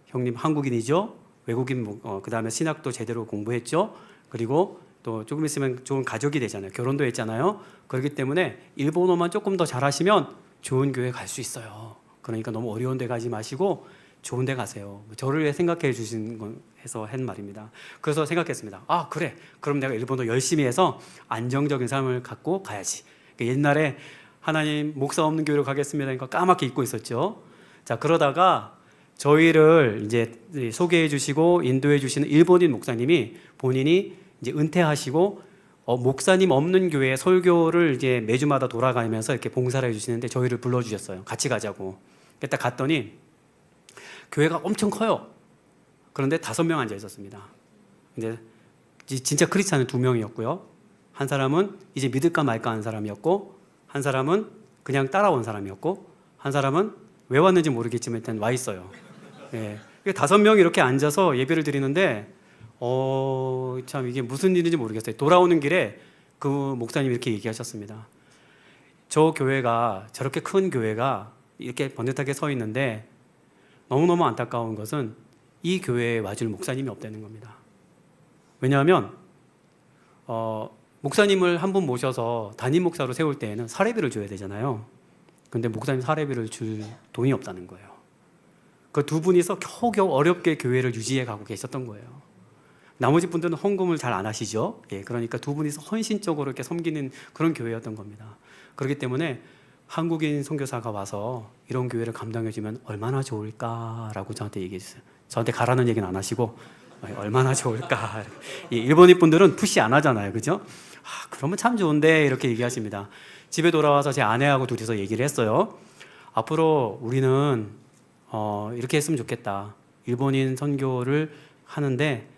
형님 한국인이죠. 외국인 그 다음에 신학도 제대로 공부했죠. 그리고 또 조금 있으면 좋은 가족이 되잖아요. 결혼도 했잖아요. 그렇기 때문에 일본어만 조금 더 잘하시면 좋은 교회 갈 수 있어요. 그러니까 너무 어려운 데 가지 마시고 좋은 데 가세요. 저를 생각해 주신 거 해서 한 말입니다. 그래서 생각했습니다. 그래. 그럼 내가 일본어 열심히 해서 안정적인 삶을 갖고 가야지. 옛날에 하나님 목사 없는 교회로 가겠습니다. 그러니까 까맣게 잊고 있었죠. 자, 그러다가 저희를 이제 소개해 주시고 인도해 주시는 일본인 목사님이 본인이 이제 은퇴하시고 목사님 없는 교회 설교를 이제 매주마다 돌아가면서 이렇게 봉사를 해 주시는데 저희를 불러 주셨어요. 같이 가자고. 딱 갔더니 교회가 엄청 커요. 그런데 5명 앉아 있었습니다. 근데 진짜 크리스찬은 2명이었고요. 한 사람은 이제 믿을까 말까 하는 사람이었고, 한 사람은 그냥 따라온 사람이었고, 한 사람은 왜 왔는지 모르겠지만 일단 와 있어요. 5명이 이렇게 앉아서 예배를 드리는데 참 이게 무슨 일인지 모르겠어요. 돌아오는 길에 그 목사님이 이렇게 얘기하셨습니다. 저 교회가 저렇게 큰 교회가 이렇게 번듯하게 서 있는데 너무너무 안타까운 것은 이 교회에 와줄 목사님이 없다는 겁니다. 왜냐하면 목사님을 한 분 모셔서 담임 목사로 세울 때에는 사례비를 줘야 되잖아요. 근데 목사님 사례비를 줄 돈이 없다는 거예요. 그 두 분이서 겨우겨우 어렵게 교회를 유지해 가고 계셨던 거예요. 나머지 분들은 헌금을 잘 안 하시죠. 예, 그러니까 두 분이서 헌신적으로 이렇게 섬기는 그런 교회였던 겁니다. 그렇기 때문에 한국인 선교사가 와서 이런 교회를 감당해주면 얼마나 좋을까라고 저한테 얘기했어요. 저한테 가라는 얘기는 안 하시고 얼마나 좋을까. 예, 일본인 분들은 푸시 안 하잖아요, 그죠? 그러면 참 좋은데 이렇게 얘기하십니다. 집에 돌아와서 제 아내하고 둘이서 얘기를 했어요. 앞으로 우리는 이렇게 했으면 좋겠다. 일본인 선교를 하는데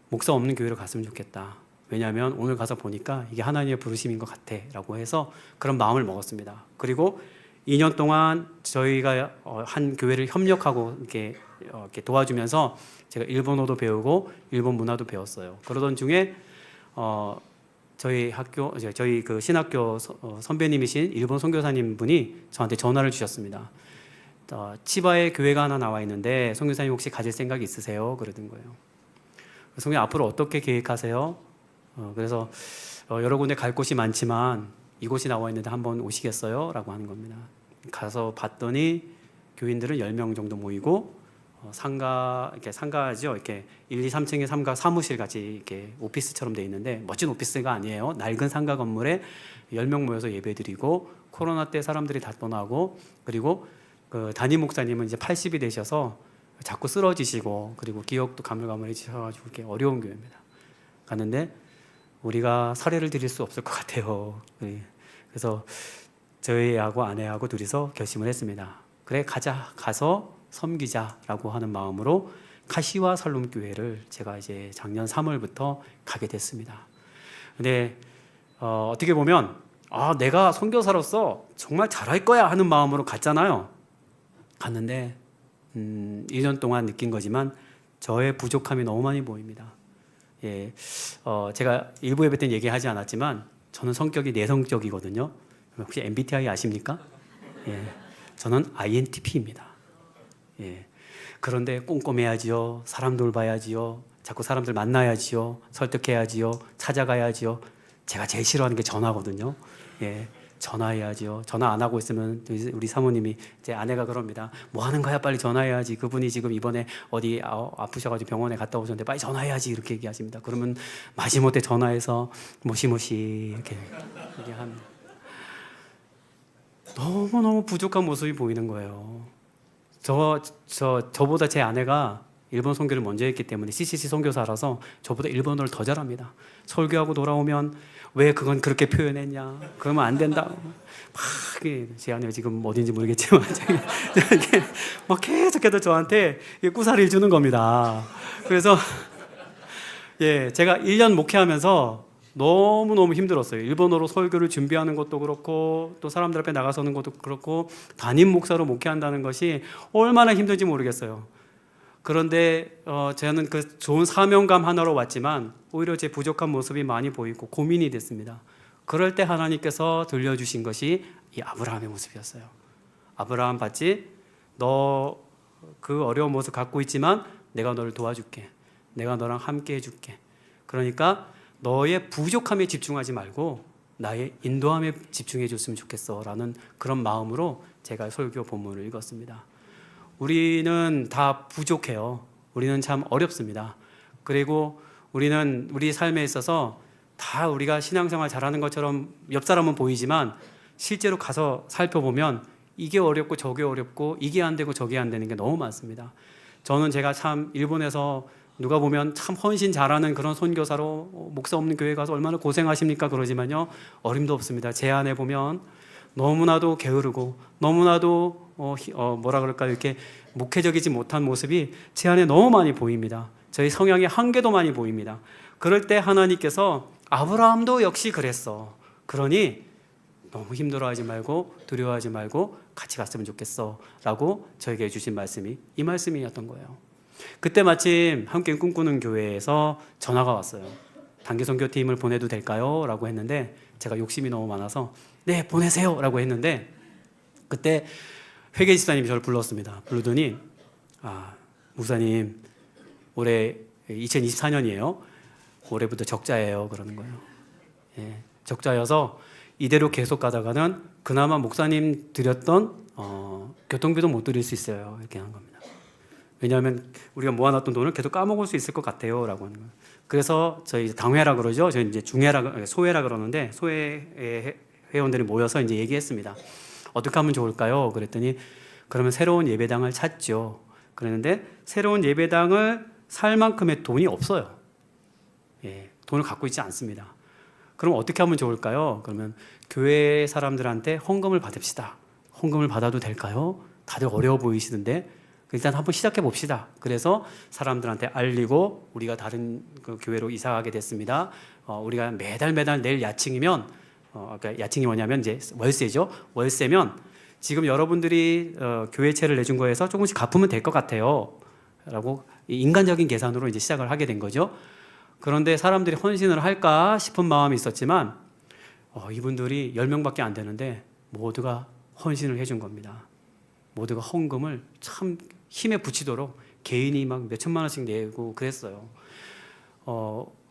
목사 없는 교회로 갔으면 좋겠다. 왜냐하면 오늘 가서 보니까 이게 하나님의 부르심인 것 같아 라고 해서 그런 마음을 먹었습니다. 그리고 2년 동안 저희가 한 교회를 협력하고 이렇게 도와주면서 제가 일본어도 배우고 일본 문화도 배웠어요. 그러던 중에 저희 학교, 저희 그 신학교 선배님이신 일본 선교사님 분이 저한테 전화를 주셨습니다. 치바에 교회가 하나 나와 있는데 선교사님 혹시 가질 생각 있으세요? 그러던 거예요. 선교사님 앞으로 어떻게 계획하세요? 그래서 여러 군데 갈 곳이 많지만 이곳이 나와 있는데 한번 오시겠어요? 라고 하는 겁니다. 가서 봤더니 교인들은 10명 정도 모이고 상가죠. 이렇게 1, 2, 3층에 상가 사무실 같이 이렇게 오피스처럼 돼 있는데 멋진 오피스가 아니에요. 낡은 상가 건물에 10명 모여서 예배드리고 코로나 때 사람들이 다 떠나고 그리고 그 담임 목사님은 이제 80이 되셔서 자꾸 쓰러지시고 그리고 기억도 가물가물해지셔가지고 이렇게 어려운 교회입니다. 갔는데 우리가 사례를 드릴 수 없을 것 같아요. 그래서 저희하고 아내하고 둘이서 결심을 했습니다. 그래 가서 섬기자라고 하는 마음으로 카시와 살롬 교회를 제가 이제 작년 3월부터 가게 됐습니다. 근데 어떻게 보면 내가 선교사로서 정말 잘할 거야 하는 마음으로 갔잖아요. 갔는데 1년 동안 느낀 거지만 저의 부족함이 너무 많이 보입니다. 예, 제가 일부 예배 때는 얘기하지 않았지만 저는 성격이 내성적이거든요. 혹시 MBTI 아십니까? 예, 저는 INTP입니다. 예, 그런데 꼼꼼해야지요. 사람 돌봐야지요. 자꾸 사람들 만나야지요. 설득해야지요. 찾아가야지요. 제가 제일 싫어하는 게 전화거든요. 예, 전화해야지요. 전화 안 하고 있으면 우리 사모님이 제 아내가 그럽니다. 뭐 하는 거야? 빨리 전화해야지. 그분이 지금 이번에 어디 아프셔가지고 병원에 갔다 오셨는데 빨리 전화해야지 이렇게 얘기하십니다. 그러면 마지못해 전화해서 모시모시 이렇게 얘기합니다. 너무너무 부족한 모습이 보이는 거예요. 저보다 제 아내가 일본 선교를 먼저 했기 때문에 CCC 선교사라서 저보다 일본어를 더 잘합니다. 설교하고 돌아오면 왜 그건 그렇게 표현했냐? 그러면 안 된다. 막 제 아내가 지금 어딘지 모르겠지만 막 계속해서 저한테 꾸사리를 주는 겁니다. 그래서 예, 제가 1년 목회하면서 너무너무 힘들었어요. 일본어로 설교를 준비하는 것도 그렇고 또 사람들 앞에 나가서는 것도 그렇고 담임 목사로 목회한다는 것이 얼마나 힘든지 모르겠어요. 그런데 저는 그 좋은 사명감 하나로 왔지만 오히려 제 부족한 모습이 많이 보이고 고민이 됐습니다. 그럴 때 하나님께서 들려주신 것이 이 아브라함의 모습이었어요. 아브라함 봤지? 너 그 어려운 모습 갖고 있지만 내가 너를 도와줄게. 내가 너랑 함께 해줄게. 그러니까 너의 부족함에 집중하지 말고 나의 인도함에 집중해 줬으면 좋겠어 라는 그런 마음으로 제가 설교 본문을 읽었습니다. 우리는 다 부족해요. 우리는 참 어렵습니다. 그리고 우리는 우리 삶에 있어서 다 우리가 신앙생활 잘하는 것처럼 옆 사람은 보이지만 실제로 가서 살펴보면 이게 어렵고 저게 어렵고 이게 안 되고 저게 안 되는 게 너무 많습니다. 저는 제가 참 일본에서 누가 보면 참 헌신 잘하는 그런 선교사로 목사 없는 교회 가서 얼마나 고생하십니까 그러지만요, 어림도 없습니다. 제 안에 보면 너무나도 게으르고 너무나도 뭐라 그럴까 이렇게 목회적이지 못한 모습이 제 안에 너무 많이 보입니다. 저희 성향의 한계도 많이 보입니다. 그럴 때 하나님께서 아브라함도 역시 그랬어. 그러니 너무 힘들어하지 말고 두려워하지 말고 같이 갔으면 좋겠어 라고 저에게 주신 말씀이 이 말씀이었던 거예요. 그때 마침 함께 꿈꾸는 교회에서 전화가 왔어요. 단기 선교팀을 보내도 될까요? 라고 했는데 제가 욕심이 너무 많아서 네, 보내세요! 라고 했는데 그때 회계 집사님이 저를 불렀습니다. 부르더니 목사님 올해 2024년이에요. 올해부터 적자예요. 그러는 거예요. 예, 적자여서 이대로 계속 가다가는 그나마 목사님 드렸던 교통비도 못 드릴 수 있어요. 이렇게 하는 겁니다. 왜냐하면 우리가 모아놨던 돈을 계속 까먹을 수 있을 것 같아요. 라고 하는 거예요. 그래서 저희 당회라 그러죠. 저희 이제 소회라 그러는데 소회 회원들이 모여서 이제 얘기했습니다. 어떻게 하면 좋을까요? 그랬더니 그러면 새로운 예배당을 찾죠. 그랬는데 새로운 예배당을 살 만큼의 돈이 없어요. 예, 돈을 갖고 있지 않습니다. 그럼 어떻게 하면 좋을까요? 그러면 교회 사람들한테 헌금을 받읍시다. 헌금을 받아도 될까요? 다들 어려워 보이시는데 일단 한번 시작해 봅시다. 그래서 사람들한테 알리고 우리가 다른 그 교회로 이사가게 됐습니다. 우리가 매달 내일 야칭이면 그러니까 야칭이 뭐냐면 이제 월세죠. 월세면 지금 여러분들이 교회채를 내준 거에서 조금씩 갚으면 될 것 같아요. 라고 인간적인 계산으로 이제 시작을 하게 된 거죠. 그런데 사람들이 헌신을 할까 싶은 마음이 있었지만 이분들이 10명밖에 안 되는데 모두가 헌신을 해준 겁니다. 모두가 헌금을 참 힘에 붙이도록 개인이 막 몇천만 원씩 내고 그랬어요.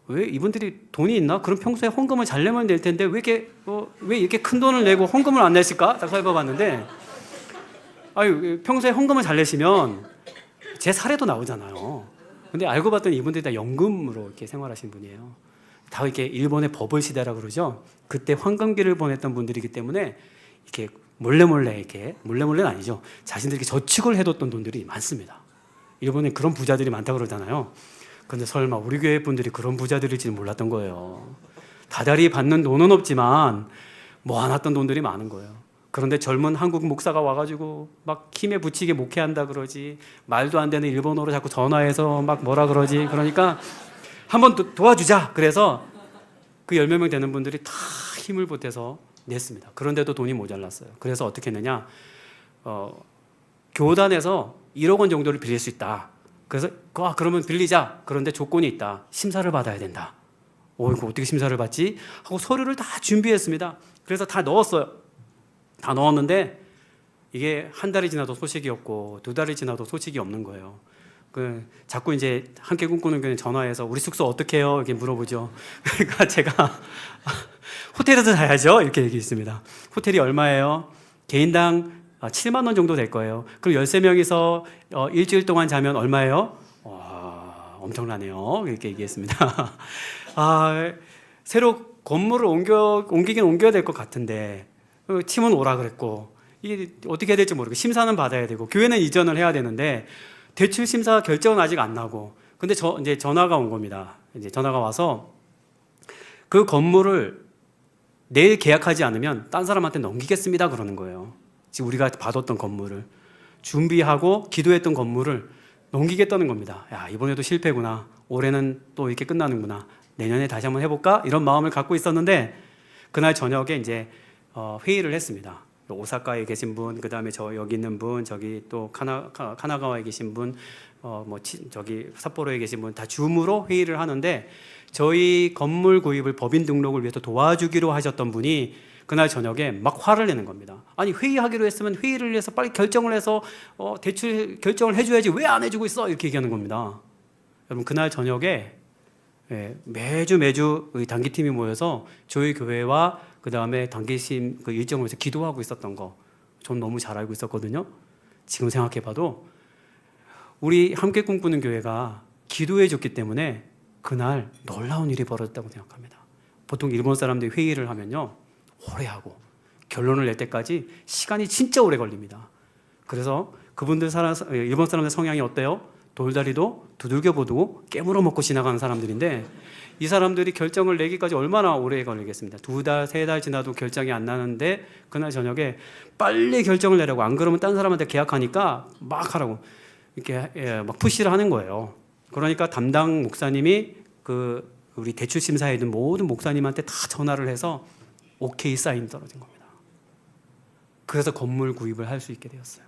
왜 이분들이 돈이 있나? 그럼 평소에 헌금을 잘 내면 될 텐데 왜 이렇게 큰 돈을 내고 헌금을 안 냈을까? 딱 살펴봤는데 평소에 헌금을 잘 내시면 제 사례도 나오잖아요. 근데 알고 봤더니 이분들이 다 연금으로 이렇게 생활하신 분이에요. 다 이렇게 일본의 버블 시대라 그러죠. 그때 황금기를 보냈던 분들이기 때문에 이렇게 몰래는 아니죠. 자신들이 저축을 해뒀던 돈들이 많습니다. 일본에 그런 부자들이 많다고 그러잖아요. 근데 설마 우리 교회 분들이 그런 부자들일지는 몰랐던 거예요. 다달이 받는 돈은 없지만 모아놨던 돈들이 많은 거예요. 그런데 젊은 한국 목사가 와가지고 막 힘에 부치게 목회한다 그러지, 말도 안 되는 일본어로 자꾸 전화해서 막 뭐라 그러지. 그러니까 한번 도와주자. 그래서 그 10몇 명 되는 분들이 다 힘을 보태서 냈습니다. 그런데도 돈이 모자랐어요. 그래서 어떻게 했느냐, 교단에서 1억 원 정도를 빌릴 수 있다. 그래서 그러면 빌리자. 그런데 조건이 있다. 심사를 받아야 된다. 이거 어떻게 심사를 받지? 하고 서류를 다 준비했습니다. 그래서 다 넣었어요. 다 넣었는데 이게 한 달이 지나도 소식이 없고 2달이 지나도 소식이 없는 거예요. 자꾸 이제 함께 꿈꾸는 교회 전화해서 우리 숙소 어떻게 해요? 이렇게 물어보죠. 그러니까 제가 호텔에서 자야죠. 이렇게 얘기했습니다. 호텔이 얼마예요? 개인당 7만 원 정도 될 거예요. 그럼 13명이서 일주일 동안 자면 얼마예요? 와, 엄청나네요. 이렇게 얘기했습니다. 새로 건물을 옮기긴 옮겨야 될 것 같은데 팀은 오라 그랬고 이게 어떻게 해야 될지 모르고 심사는 받아야 되고 교회는 이전을 해야 되는데 대출 심사 결정은 아직 안 나고 근데 이제 전화가 온 겁니다. 이제 전화가 와서 그 건물을 내일 계약하지 않으면 딴 사람한테 넘기겠습니다 그러는 거예요. 지금 우리가 받았던 건물을 준비하고 기도했던 건물을 넘기겠다는 겁니다. 야, 이번에도 실패구나. 올해는 또 이렇게 끝나는구나. 내년에 다시 한번 해볼까? 이런 마음을 갖고 있었는데 그날 저녁에 이제 회의를 했습니다. 오사카에 계신 분, 그 다음에 여기 있는 분, 저기 또 카나가와에 계신 분, 저기 삿포로에 계신 분 다 줌으로 회의를 하는데 저희 건물 구입을 법인 등록을 위해서 도와주기로 하셨던 분이 그날 저녁에 막 화를 내는 겁니다. 아니 회의하기로 했으면 회의를 해서 빨리 결정을 해서 대출 결정을 해줘야지 왜 안 해주고 있어 이렇게 얘기하는 겁니다. 여러분 그날 저녁에 매주 우리 단기팀이 모여서 저희 교회와 그 다음에 단기심 그 일정을 위해서 기도하고 있었던 거 전 너무 잘 알고 있었거든요. 지금 생각해봐도 우리 함께 꿈꾸는 교회가 기도해줬기 때문에 그날 놀라운 일이 벌어졌다고 생각합니다. 보통 일본 사람들이 회의를 하면요 오래 하고 결론을 낼 때까지 시간이 진짜 오래 걸립니다. 그래서 일본 사람들 성향이 어때요? 돌다리도 두들겨 보고 깨물어 먹고 지나가는 사람들인데 이 사람들이 결정을 내기까지 얼마나 오래 걸리겠습니다. 2달, 3달 지나도 결정이 안 나는데 그날 저녁에 빨리 결정을 내라고 안 그러면 딴 사람한테 계약하니까 막 하라고 이렇게 막 푸시를 하는 거예요. 그러니까 담당 목사님이 우리 대출 심사에 있는 모든 목사님한테 다 전화를 해서 오케이 사인 떨어진 겁니다. 그래서 건물 구입을 할 수 있게 되었어요.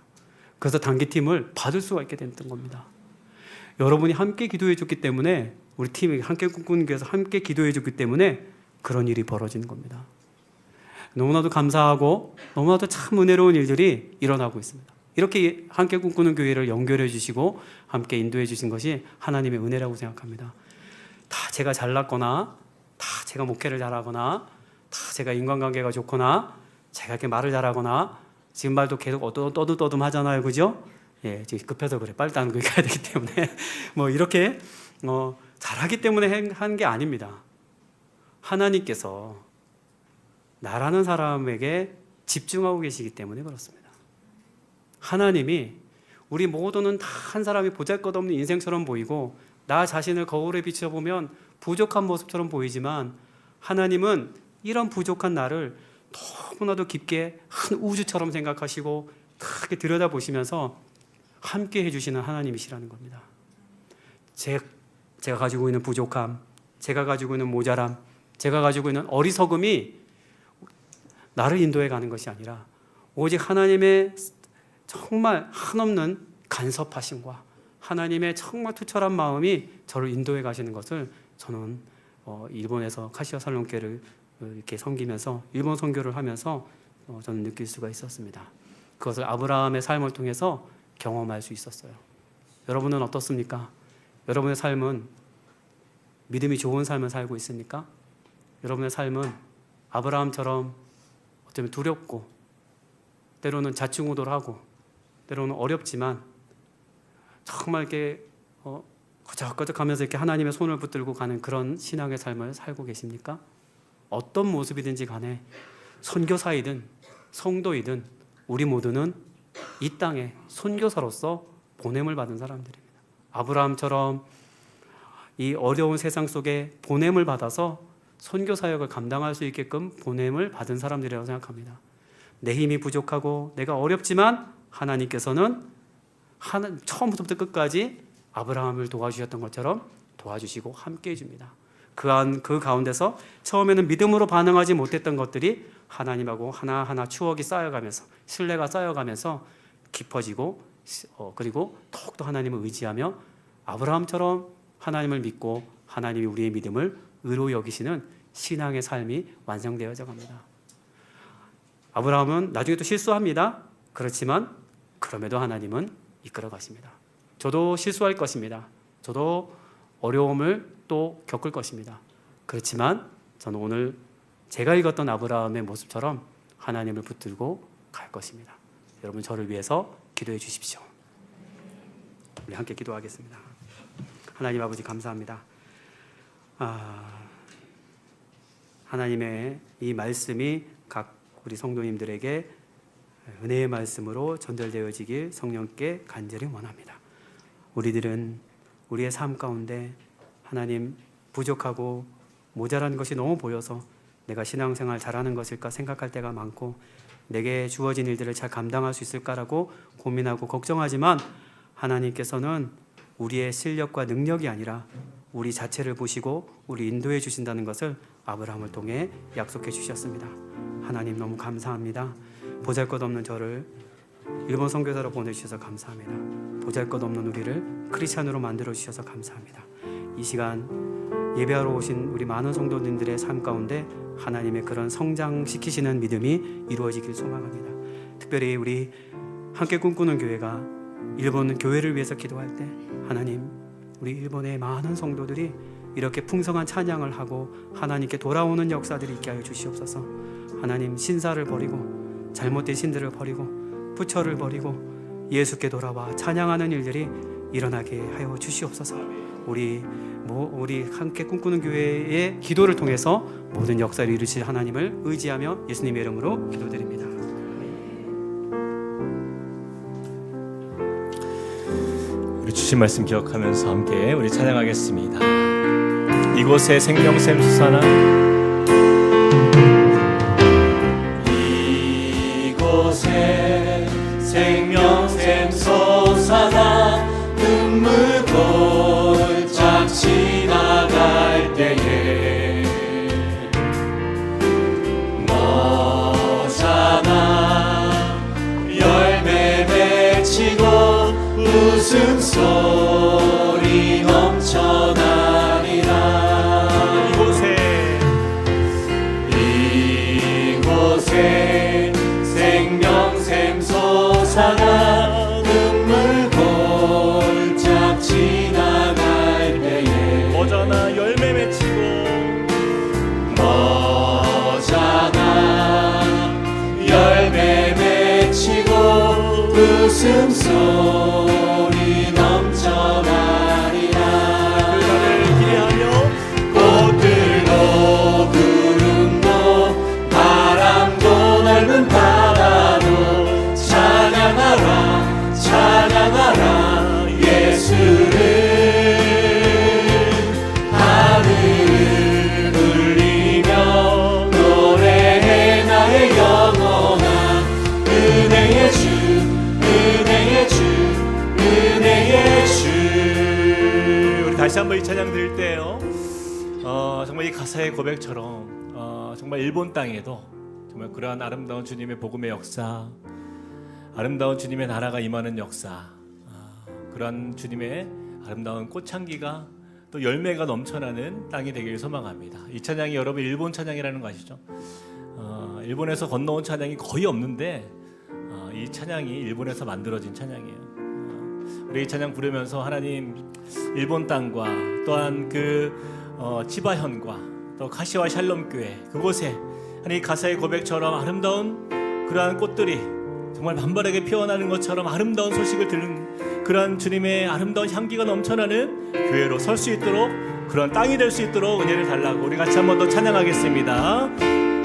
그래서 단기팀을 받을 수가 있게 됐던 겁니다. 여러분이 함께 기도해 줬기 때문에 우리 팀이 함께 꿈꾸는 교회에서 함께 기도해 줬기 때문에 그런 일이 벌어지는 겁니다. 너무나도 감사하고 너무나도 참 은혜로운 일들이 일어나고 있습니다. 이렇게 함께 꿈꾸는 교회를 연결해 주시고 함께 인도해 주신 것이 하나님의 은혜라고 생각합니다. 다 제가 잘났거나, 다 제가 목회를 잘하거나, 다 제가 인간관계가 좋거나, 제가 이렇게 말을 잘하거나, 지금 말도 계속 떠듬떠듬 하잖아요, 그죠? 예, 지금 급해서 그래. 빨리 다른 거 가야 되기 때문에 뭐 이렇게 잘하기 때문에 한 게 아닙니다. 하나님께서 나라는 사람에게 집중하고 계시기 때문에 그렇습니다. 하나님이 우리 모두는 다 한 사람이 보잘것없는 인생처럼 보이고 나 자신을 거울에 비춰보면 부족한 모습처럼 보이지만 하나님은 이런 부족한 나를 너무나도 깊게 한 우주처럼 생각하시고 크게 들여다보시면서 함께 해주시는 하나님이시라는 겁니다. 제가 가지고 있는 부족함, 제가 가지고 있는 모자람, 제가 가지고 있는 어리석음이 나를 인도해 가는 것이 아니라 오직 하나님의 정말 한없는 간섭하심과 하나님의 정말 투철한 마음이 저를 인도해 가시는 것을 저는 일본에서 카시와 살롬교회를 이렇게 섬기면서 일본 선교를 하면서 저는 느낄 수가 있었습니다. 그것을 아브라함의 삶을 통해서 경험할 수 있었어요. 여러분은 어떻습니까? 여러분의 삶은 믿음이 좋은 삶을 살고 있습니까? 여러분의 삶은 아브라함처럼 어쩌면 두렵고 때로는 좌충우돌하고 때로는 어렵지만 정말 이렇게 거적거적하면서 이렇게 하나님의 손을 붙들고 가는 그런 신앙의 삶을 살고 계십니까? 어떤 모습이든지 간에 선교사이든 성도이든 우리 모두는 이 땅에 선교사로서 보냄을 받은 사람들입니다. 아브라함처럼 이 어려운 세상 속에 보냄을 받아서 선교 사역을 감당할 수 있게끔 보냄을 받은 사람들이라고 생각합니다. 내 힘이 부족하고 내가 어렵지만 하나님께서는 처음부터 끝까지 아브라함을 도와주셨던 것처럼 도와주시고 함께 해줍니다. 그 가운데서 처음에는 믿음으로 반응하지 못했던 것들이 하나님하고 하나하나 추억이 쌓여가면서 신뢰가 쌓여가면서 깊어지고 그리고 더욱더 하나님을 의지하며 아브라함처럼 하나님을 믿고 하나님이 우리의 믿음을 의로 여기시는 신앙의 삶이 완성되어져 갑니다. 아브라함은 나중에 또 실수합니다. 그렇지만 그럼에도 하나님은 이끌어 가십니다. 저도 실수할 것입니다. 저도 어려움을 또 겪을 것입니다. 그렇지만 저는 오늘 제가 읽었던 아브라함의 모습처럼 하나님을 붙들고 갈 것입니다. 여러분 저를 위해서 기도해 주십시오. 우리 함께 기도하겠습니다. 하나님 아버지 감사합니다. 하나님의 이 말씀이 각 우리 성도님들에게 은혜의 말씀으로 전달되어지길 성령께 간절히 원합니다. 우리들은 우리의 삶 가운데 하나님 부족하고 모자란 것이 너무 보여서 내가 신앙생활 잘하는 것일까 생각할 때가 많고 내게 주어진 일들을 잘 감당할 수 있을까라고 고민하고 걱정하지만 하나님께서는 우리의 실력과 능력이 아니라 우리 자체를 보시고 우리 인도해 주신다는 것을 아브라함을 통해 약속해 주셨습니다. 하나님 너무 감사합니다. 보잘것없는 저를 일본 선교사로 보내주셔서 감사합니다. 보잘것없는 우리를 크리스찬으로 만들어주셔서 감사합니다. 이 시간 예배하러 오신 우리 많은 성도님들의 삶 가운데 하나님의 그런 성장시키시는 믿음이 이루어지길 소망합니다. 특별히 우리 함께 꿈꾸는 교회가 일본 교회를 위해서 기도할 때 하나님 우리 일본의 많은 성도들이 이렇게 풍성한 찬양을 하고 하나님께 돌아오는 역사들이 있게 하여 주시옵소서. 하나님 신사를 버리고 잘못된 신들을 버리고 부처를 버리고 예수께 돌아와 찬양하는 일들이 일어나게 하여 주시옵소서. 우리 함께 꿈꾸는 교회의 기도를 통해서 모든 역사를 이루실 하나님을 의지하며 예수님의 이름으로 기도드립니다. 우리 주신 말씀 기억하면서 함께 우리 찬양하겠습니다. 이곳에 생명샘 솟아나 이곳에 생명샘 솟아나 눈물 골짝 지나갈 때에 너잖아 열매 맺히고 웃음소리 넘쳐나니 다시 한번 이 찬양 드릴 때요, 정말 이 가사의 고백처럼 정말 일본 땅에도 정말 그러한 아름다운 주님의 복음의 역사, 아름다운 주님의 나라가 임하는 역사, 그러한 주님의 아름다운 꽃향기가 또 열매가 넘쳐나는 땅이 되기를 소망합니다. 이 찬양이 여러분 일본 찬양이라는 거 아시죠? 일본에서 건너온 찬양이 거의 없는데 이 찬양이 일본에서 만들어진 찬양이에요. 우리 이 찬양 부르면서 하나님 일본 땅과 또한 그 치바현과 또 카시와 샬롬 교회 그곳에 이 가사의 고백처럼 아름다운 그러한 꽃들이 정말 만발하게 피어나는 것처럼 아름다운 소식을 들은 그러한 주님의 아름다운 향기가 넘쳐나는 교회로 설 수 있도록, 그런 땅이 될 수 있도록 은혜를 달라고 우리 같이 한 번 더 찬양하겠습니다.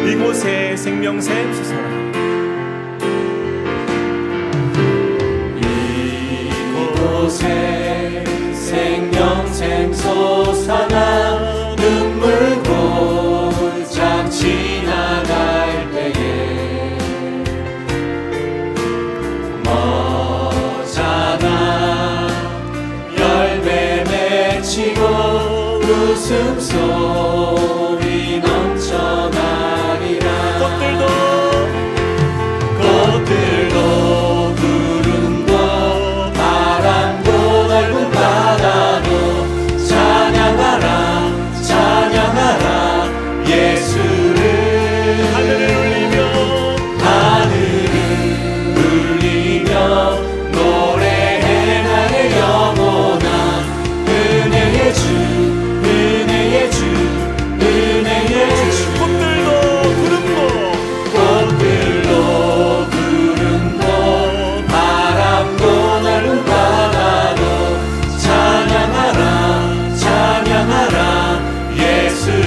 이곳에 생명샘 솟아라, 이곳에 생명샘 솟아나 눈물 골짝 지나갈 때에 머자나 열매 맺히고 웃음소리 넘쳐나리라. 꽃들도 구름도 바람도 넓은 바다도 찬양하라 찬양하라 예수를. 하늘을 울리며 노래해 나의 영혼아 은혜의 주 은혜의 주 은혜의 주. 꽃들도 구름도 바람도 넓은 바다도 찬양하라 찬양하라 예수를.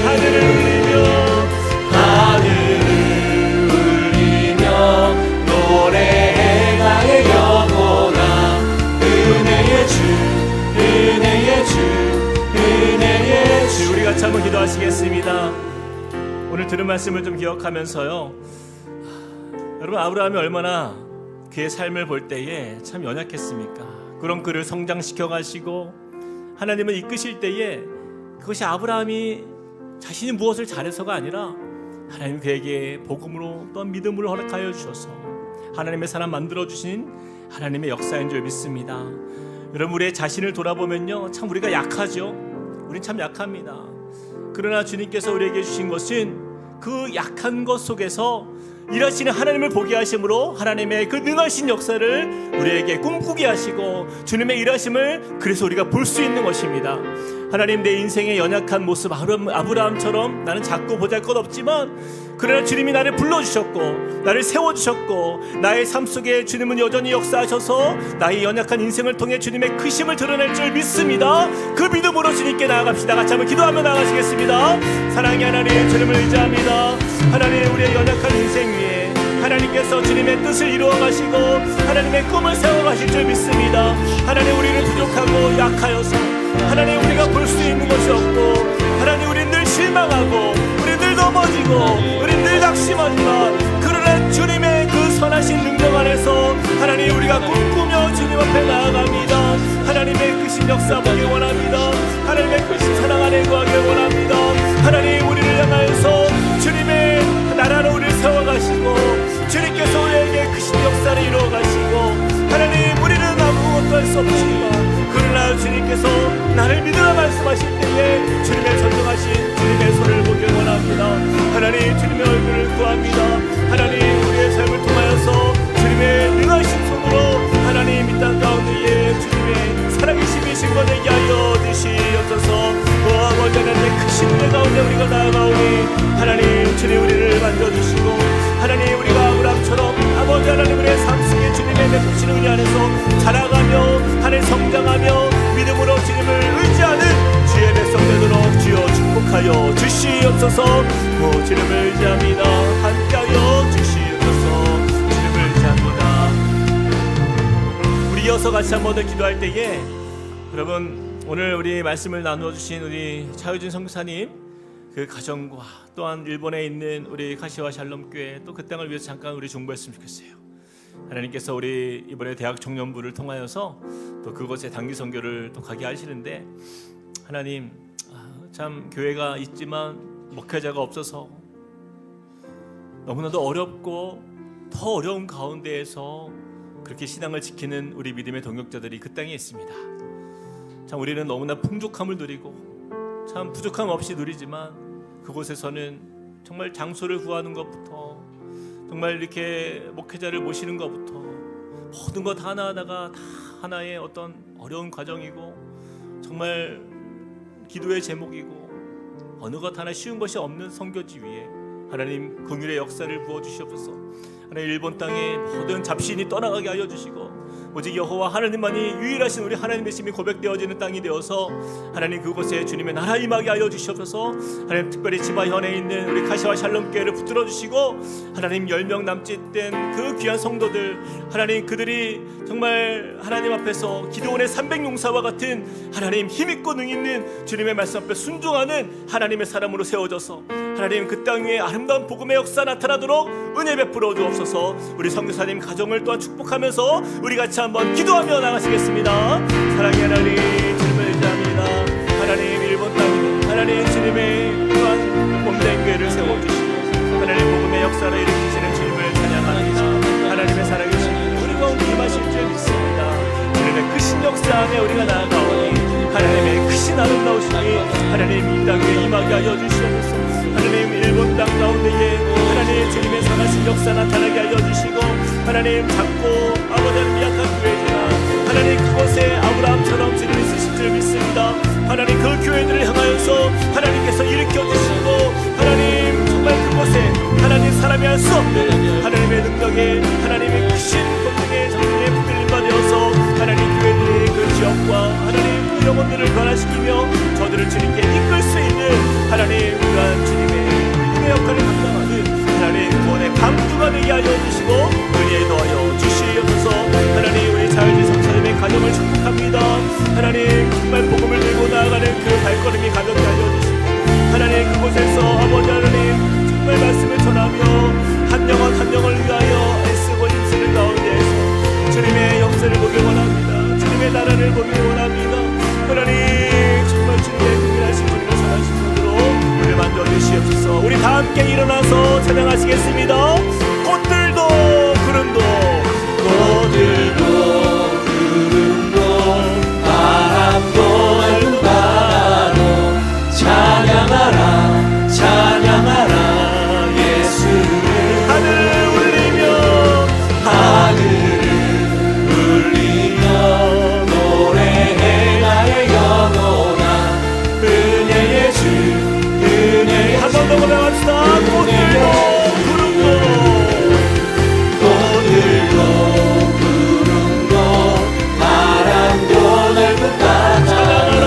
하늘을 울리며 노래해 나의 영혼아 은혜의 주 은혜의 주 은혜의 주. 우리 같이 한번 기도하시겠습니다. 오늘 들은 말씀을 좀 기억하면서요, 여러분 아브라함이 얼마나 그의 삶을 볼 때에 참 연약했습니까? 그럼 그를 성장시켜 가시고 하나님을 이끄실 때에 그것이 아브라함이 자신이 무엇을 잘해서가 아니라 하나님 그에게 복음으로 또한 믿음을 허락하여 주셔서 하나님의 사람 만들어 주신 하나님의 역사인 줄 믿습니다. 여러분 우리의 자신을 돌아보면요, 참 우리가 약하죠. 우린 참 약합니다. 그러나 주님께서 우리에게 주신 것은 그 약한 것 속에서 일하시는 하나님을 보게 하심으로 하나님의 그 능하신 역사를 우리에게 꿈꾸게 하시고 주님의 일하심을 그래서 우리가 볼 수 있는 것입니다. 하나님, 내 인생의 연약한 모습 아브라함처럼 나는 작고 보잘것없지만 그러나 주님이 나를 불러주셨고 나를 세워주셨고 나의 삶 속에 주님은 여전히 역사하셔서 나의 연약한 인생을 통해 주님의 크심을 드러낼 줄 믿습니다. 그 믿음으로 주님께 나아갑시다. 같이 한번 기도하며 나아가시겠습니다. 사랑의 하나님, 주님을 의지합니다. 하나님, 우리의 연약한 인생 위에 하나님께서 주님의 뜻을 이루어 가시고 하나님의 꿈을 세워 가실 줄 믿습니다. 하나님, 우리는 부족하고 약하여서 하나님 우리가 볼 수 있는 것이 없고 하나님 우리는 늘 실망하고 우리는 늘 넘어지고 우리는 늘 낙심하지만 그러나 주님의 그 선하신 능력 안에서 하나님 우리가 꿈꾸며 주님 앞에 나아갑니다. 하나님의 크신 역사 보기 원합니다. 하나님의 크신 사랑 안에 구하길 원합니다. 하나님, 우리를 향하여서 주님의 나라로 우리를 세워가시고 주님께서 우리에게 크신 역사를 이루어가시고 하나님, 우리는 아무것도 할 수 없지만 그러나 주님께서 나를 믿으라 말씀하실 때에 주님의 전능하신 주님의 손을 보길 원합니다. 하나님, 주님의 얼굴을 구합니다. 하나님, 우리의 삶을 통하여서 주님의 능하신 손으로 하나님 이 땅 가운데에 주님의 살아계심이신 것 되게 하여 주시옵소서. 아버지 하나님의 크신 은혜 가운데 우리가 나아가오니 하나님, 주님 우리를 만져주시고 하나님, 우리가 아브라함처럼 아버지 하나님 우리의 삶 속에 주님의 베푸신 은혜 안에서 자라가며 하늘 성장하며 믿음으로 주님을 의지하는 주의 백성 되도록 주여 축복하여 주시옵소서. 주님을 의지합니다. 함께하여 주시옵소서. 주님을 의지합니다. 우리 이어서 같이 한번 더 기도할 때에 여러분, 오늘 우리 말씀을 나누어 주신 우리 차효진 선교사님 그 가정과 또한 일본에 있는 우리 카시와 샬롬 교회 또 그 땅을 위해서 잠깐 우리 중보했으면 좋겠어요. 하나님께서 우리 이번에 대학 청년부를 통하여서 또 그곳에 단기 선교를 또 가게 하시는데, 하나님 참 교회가 있지만 목회자가 없어서 너무나도 어렵고 더 어려운 가운데에서 그렇게 신앙을 지키는 우리 믿음의 동역자들이 그 땅에 있습니다. 참 우리는 너무나 풍족함을 누리고 참 부족함 없이 누리지만, 그곳에서는 정말 장소를 구하는 것부터 정말 이렇게 목회자를 모시는 것부터 모든 것 하나하나가 다 하나의 어떤 어려운 과정이고 정말 기도의 제목이고 어느 것 하나 쉬운 것이 없는 선교지 위에 하나님 긍휼의 역사를 부어주시옵소서. 하나님 일본 땅에 모든 잡신이 떠나가게 하여 주시고 오직 여호와 하나님만이 유일하신 우리 하나님의 심이 고백되어지는 땅이 되어서 하나님 그곳에 주님의 나라 임하게 하여 주시옵소서. 하나님 특별히 지바현에 있는 우리 카시와 샬롬 교회를 붙들어 주시고 하나님 10명 남짓 된 그 귀한 성도들, 하나님 그들이 정말 하나님 앞에서 기도원의 300용사와 같은 하나님 힘있고 능있는 주님의 말씀 앞에 순종하는 하나님의 사람으로 세워져서 하나님 그 땅 위에 아름다운 복음의 역사 나타나도록 은혜 베풀어 주옵소서. 우리 선교사님 가정을 또한 축복하면서 우리 같이 한번 기도하며 나가시겠습니다. 사랑의 하나님, 주님을 의지합니다. 하나님 일본 땅에 하나님 주님의 또한 몸된 교회를 세워주시고 하나님 복음의 역사를 일으키시는 주님을 찬양합니다. 하나님의 살아계신 우리 가운데 임하실 줄 믿습니다. 주님의 크신 역사 안에 우리가 나아가오니 하나님의 크신 아름다우심이 하나님 이 땅에 임하게 하여 주시옵소서. 하나님 일본 땅 가운데에 하나님 주님의 선하신 역사 나타나게 하여 주시고 하나님 작고 아버지는 미약한 교회지만 하나님 그곳에 아브라함처럼 주님이 쓰실 줄 믿습니다. 하나님 그 교회들을 향하여서 하나님께서 일으켜 주시고 하나님 정말 그곳에 하나님 사람이 할 수 없는 하나님의 능력에 하나님의 크신 권능의 정신에 붙들림바 되어서 하나님 교회들의 그 지역과 하나님 그 영혼들을 변화시키며 저들을 주님께 이끌 수 있는 하나님 그러한 주님의 은혜 역할을 감당하는 하나님 구원의 강주가 되게 하여 주시고 은혜에 더하여 주시옵소서. 하나님 우리 자유지 성사님의 가정을 축복합니다. 하나님 정말 복음을 들고 나아가는 그 발걸음이 가볍게 하여 주시고 하나님 그곳에서 아버지 하나님 정말 말씀을 전하며 한 영혼 한 영혼을 위하여 애쓰고 힘쓰는 가운데에서 주님의 역사를 보기 원합니다. 주님의 나라를 보기 원합니다. 하나님 정말 주님의 긍휼하신 우리를 전하신 분으로 우리를 만져주시옵소서. 우리 다 함께 일어나서 찬양하시겠습니다. 꽃들도 구름도 꽃들도 구름도 바람도 맑은 바다도 찬양하라 찬양하라 예수를 하늘을 울리며 하늘을 울리며 노래해 나의 영혼아 은혜의 주 은혜의 한 번 더 고백합시다. 꽃들도 구름도 꽃들도 구름도 바람도 넓은 바다 찬양하라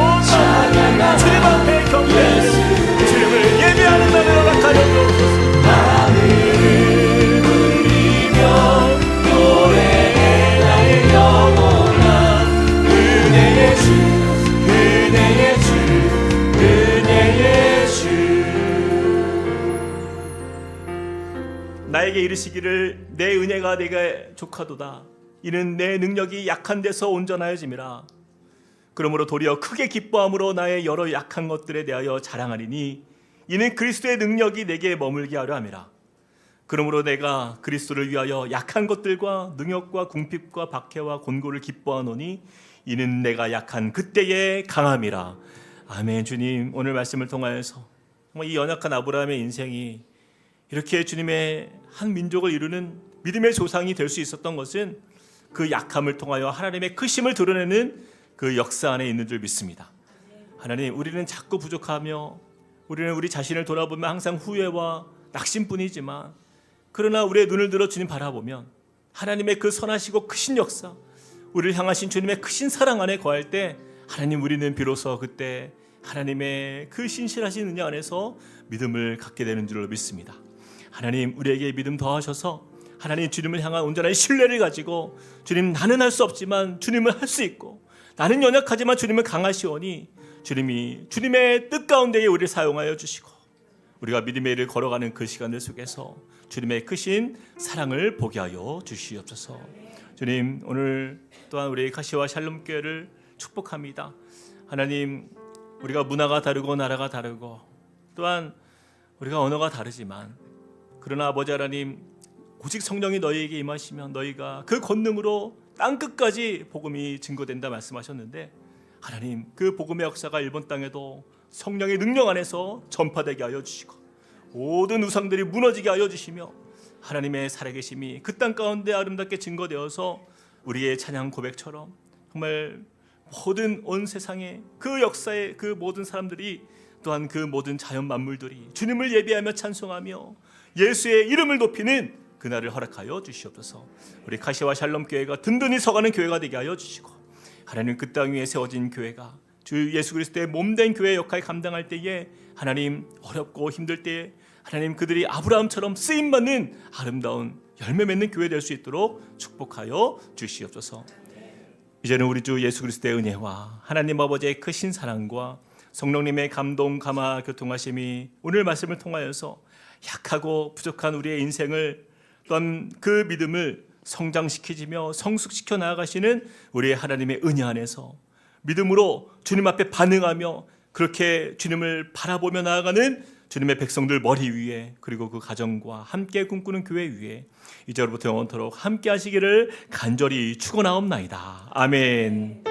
찬양하라 주님 앞에 경배하는 주님을 예배하는 날을 허락하여 주옵소서. 하늘을 울리며 노래해 나의 영혼아 은혜의 주 은혜의 주 은혜의 주 나에게 이르시기를 내 은혜가 내게 족하도다. 이는 내 능력이 약한 데서 온전하여짐이라. 그러므로 도리어 크게 기뻐함으로 나의 여러 약한 것들에 대하여 자랑하리니 이는 그리스도의 능력이 내게 머물게 하려 함이라. 그러므로 내가 그리스도를 위하여 약한 것들과 능력과 궁핍과 박해와 곤고를 기뻐하노니 이는 내가 약한 그때의 강함이라. 아멘. 주님 오늘 말씀을 통하여서 이 연약한 아브라함의 인생이 이렇게 주님의 한 민족을 이루는 믿음의 조상이 될 수 있었던 것은 그 약함을 통하여 하나님의 크심을 드러내는 그 역사 안에 있는 줄 믿습니다. 하나님 우리는 자꾸 부족하며 우리는 우리 자신을 돌아보면 항상 후회와 낙심뿐이지만 그러나 우리의 눈을 들어 주님 바라보면 하나님의 그 선하시고 크신 역사 우리를 향하신 주님의 크신 사랑 안에 거할 때 하나님 우리는 비로소 그때 하나님의 그 신실하신 은혜 안에서 믿음을 갖게 되는 줄로 믿습니다. 하나님 우리에게 믿음 더하셔서 하나님 주님을 향한 온전한 신뢰를 가지고 주님 나는 할 수 없지만 주님은 할 수 있고 나는 연약하지만 주님은 강하시오니 주님이 주님의 뜻 가운데에 우리를 사용하여 주시고 우리가 믿음의 일을 걸어가는 그 시간들 속에서 주님의 크신 사랑을 보게 하여 주시옵소서. 주님, 오늘 또한 우리 가시와 샬롬 교회를 축복합니다. 하나님, 우리가 문화가 다르고 나라가 다르고 또한 우리가 언어가 다르지만 그러나 아버지 하나님, 오직 성령이 너희에게 임하시면 너희가 그 권능으로 땅끝까지 복음이 증거된다 말씀하셨는데, 하나님, 그 복음의 역사가 일본 땅에도 성령의 능력 안에서 전파되게 하여 주시고 모든 우상들이 무너지게 하여 주시며 하나님의 살아계심이 그 땅 가운데 아름답게 증거되어서 우리의 찬양 고백처럼 정말 모든 온 세상의 그 역사의 그 모든 사람들이 또한 그 모든 자연 만물들이 주님을 예배하며 찬송하며 예수의 이름을 높이는 그날을 허락하여 주시옵소서. 우리 가시와 샬롬 교회가 든든히 서가는 교회가 되게 하여 주시고, 하나님, 그 땅 위에 세워진 교회가 주 예수 그리스도의 몸된 교회 역할 감당할 때에 하나님, 어렵고 힘들 때에 하나님, 그들이 아브라함처럼 쓰임받는 아름다운 열매 맺는 교회 될 수 있도록 축복하여 주시옵소서. 이제는 우리 주 예수 그리스도의 은혜와 하나님 아버지의 크신 사랑과 성령님의 감동 감화 교통하심이 오늘 말씀을 통하여서 약하고 부족한 우리의 인생을 또한 그 믿음을 성장시키며 성숙시켜 나아가시는 우리의 하나님의 은혜 안에서 믿음으로 주님 앞에 반응하며 그렇게 주님을 바라보며 나아가는 주님의 백성들 머리 위에, 그리고 그 가정과 함께 꿈꾸는 교회 위에 이제로부터 영원토록 함께 하시기를 간절히 축원하옵나이다. 아멘.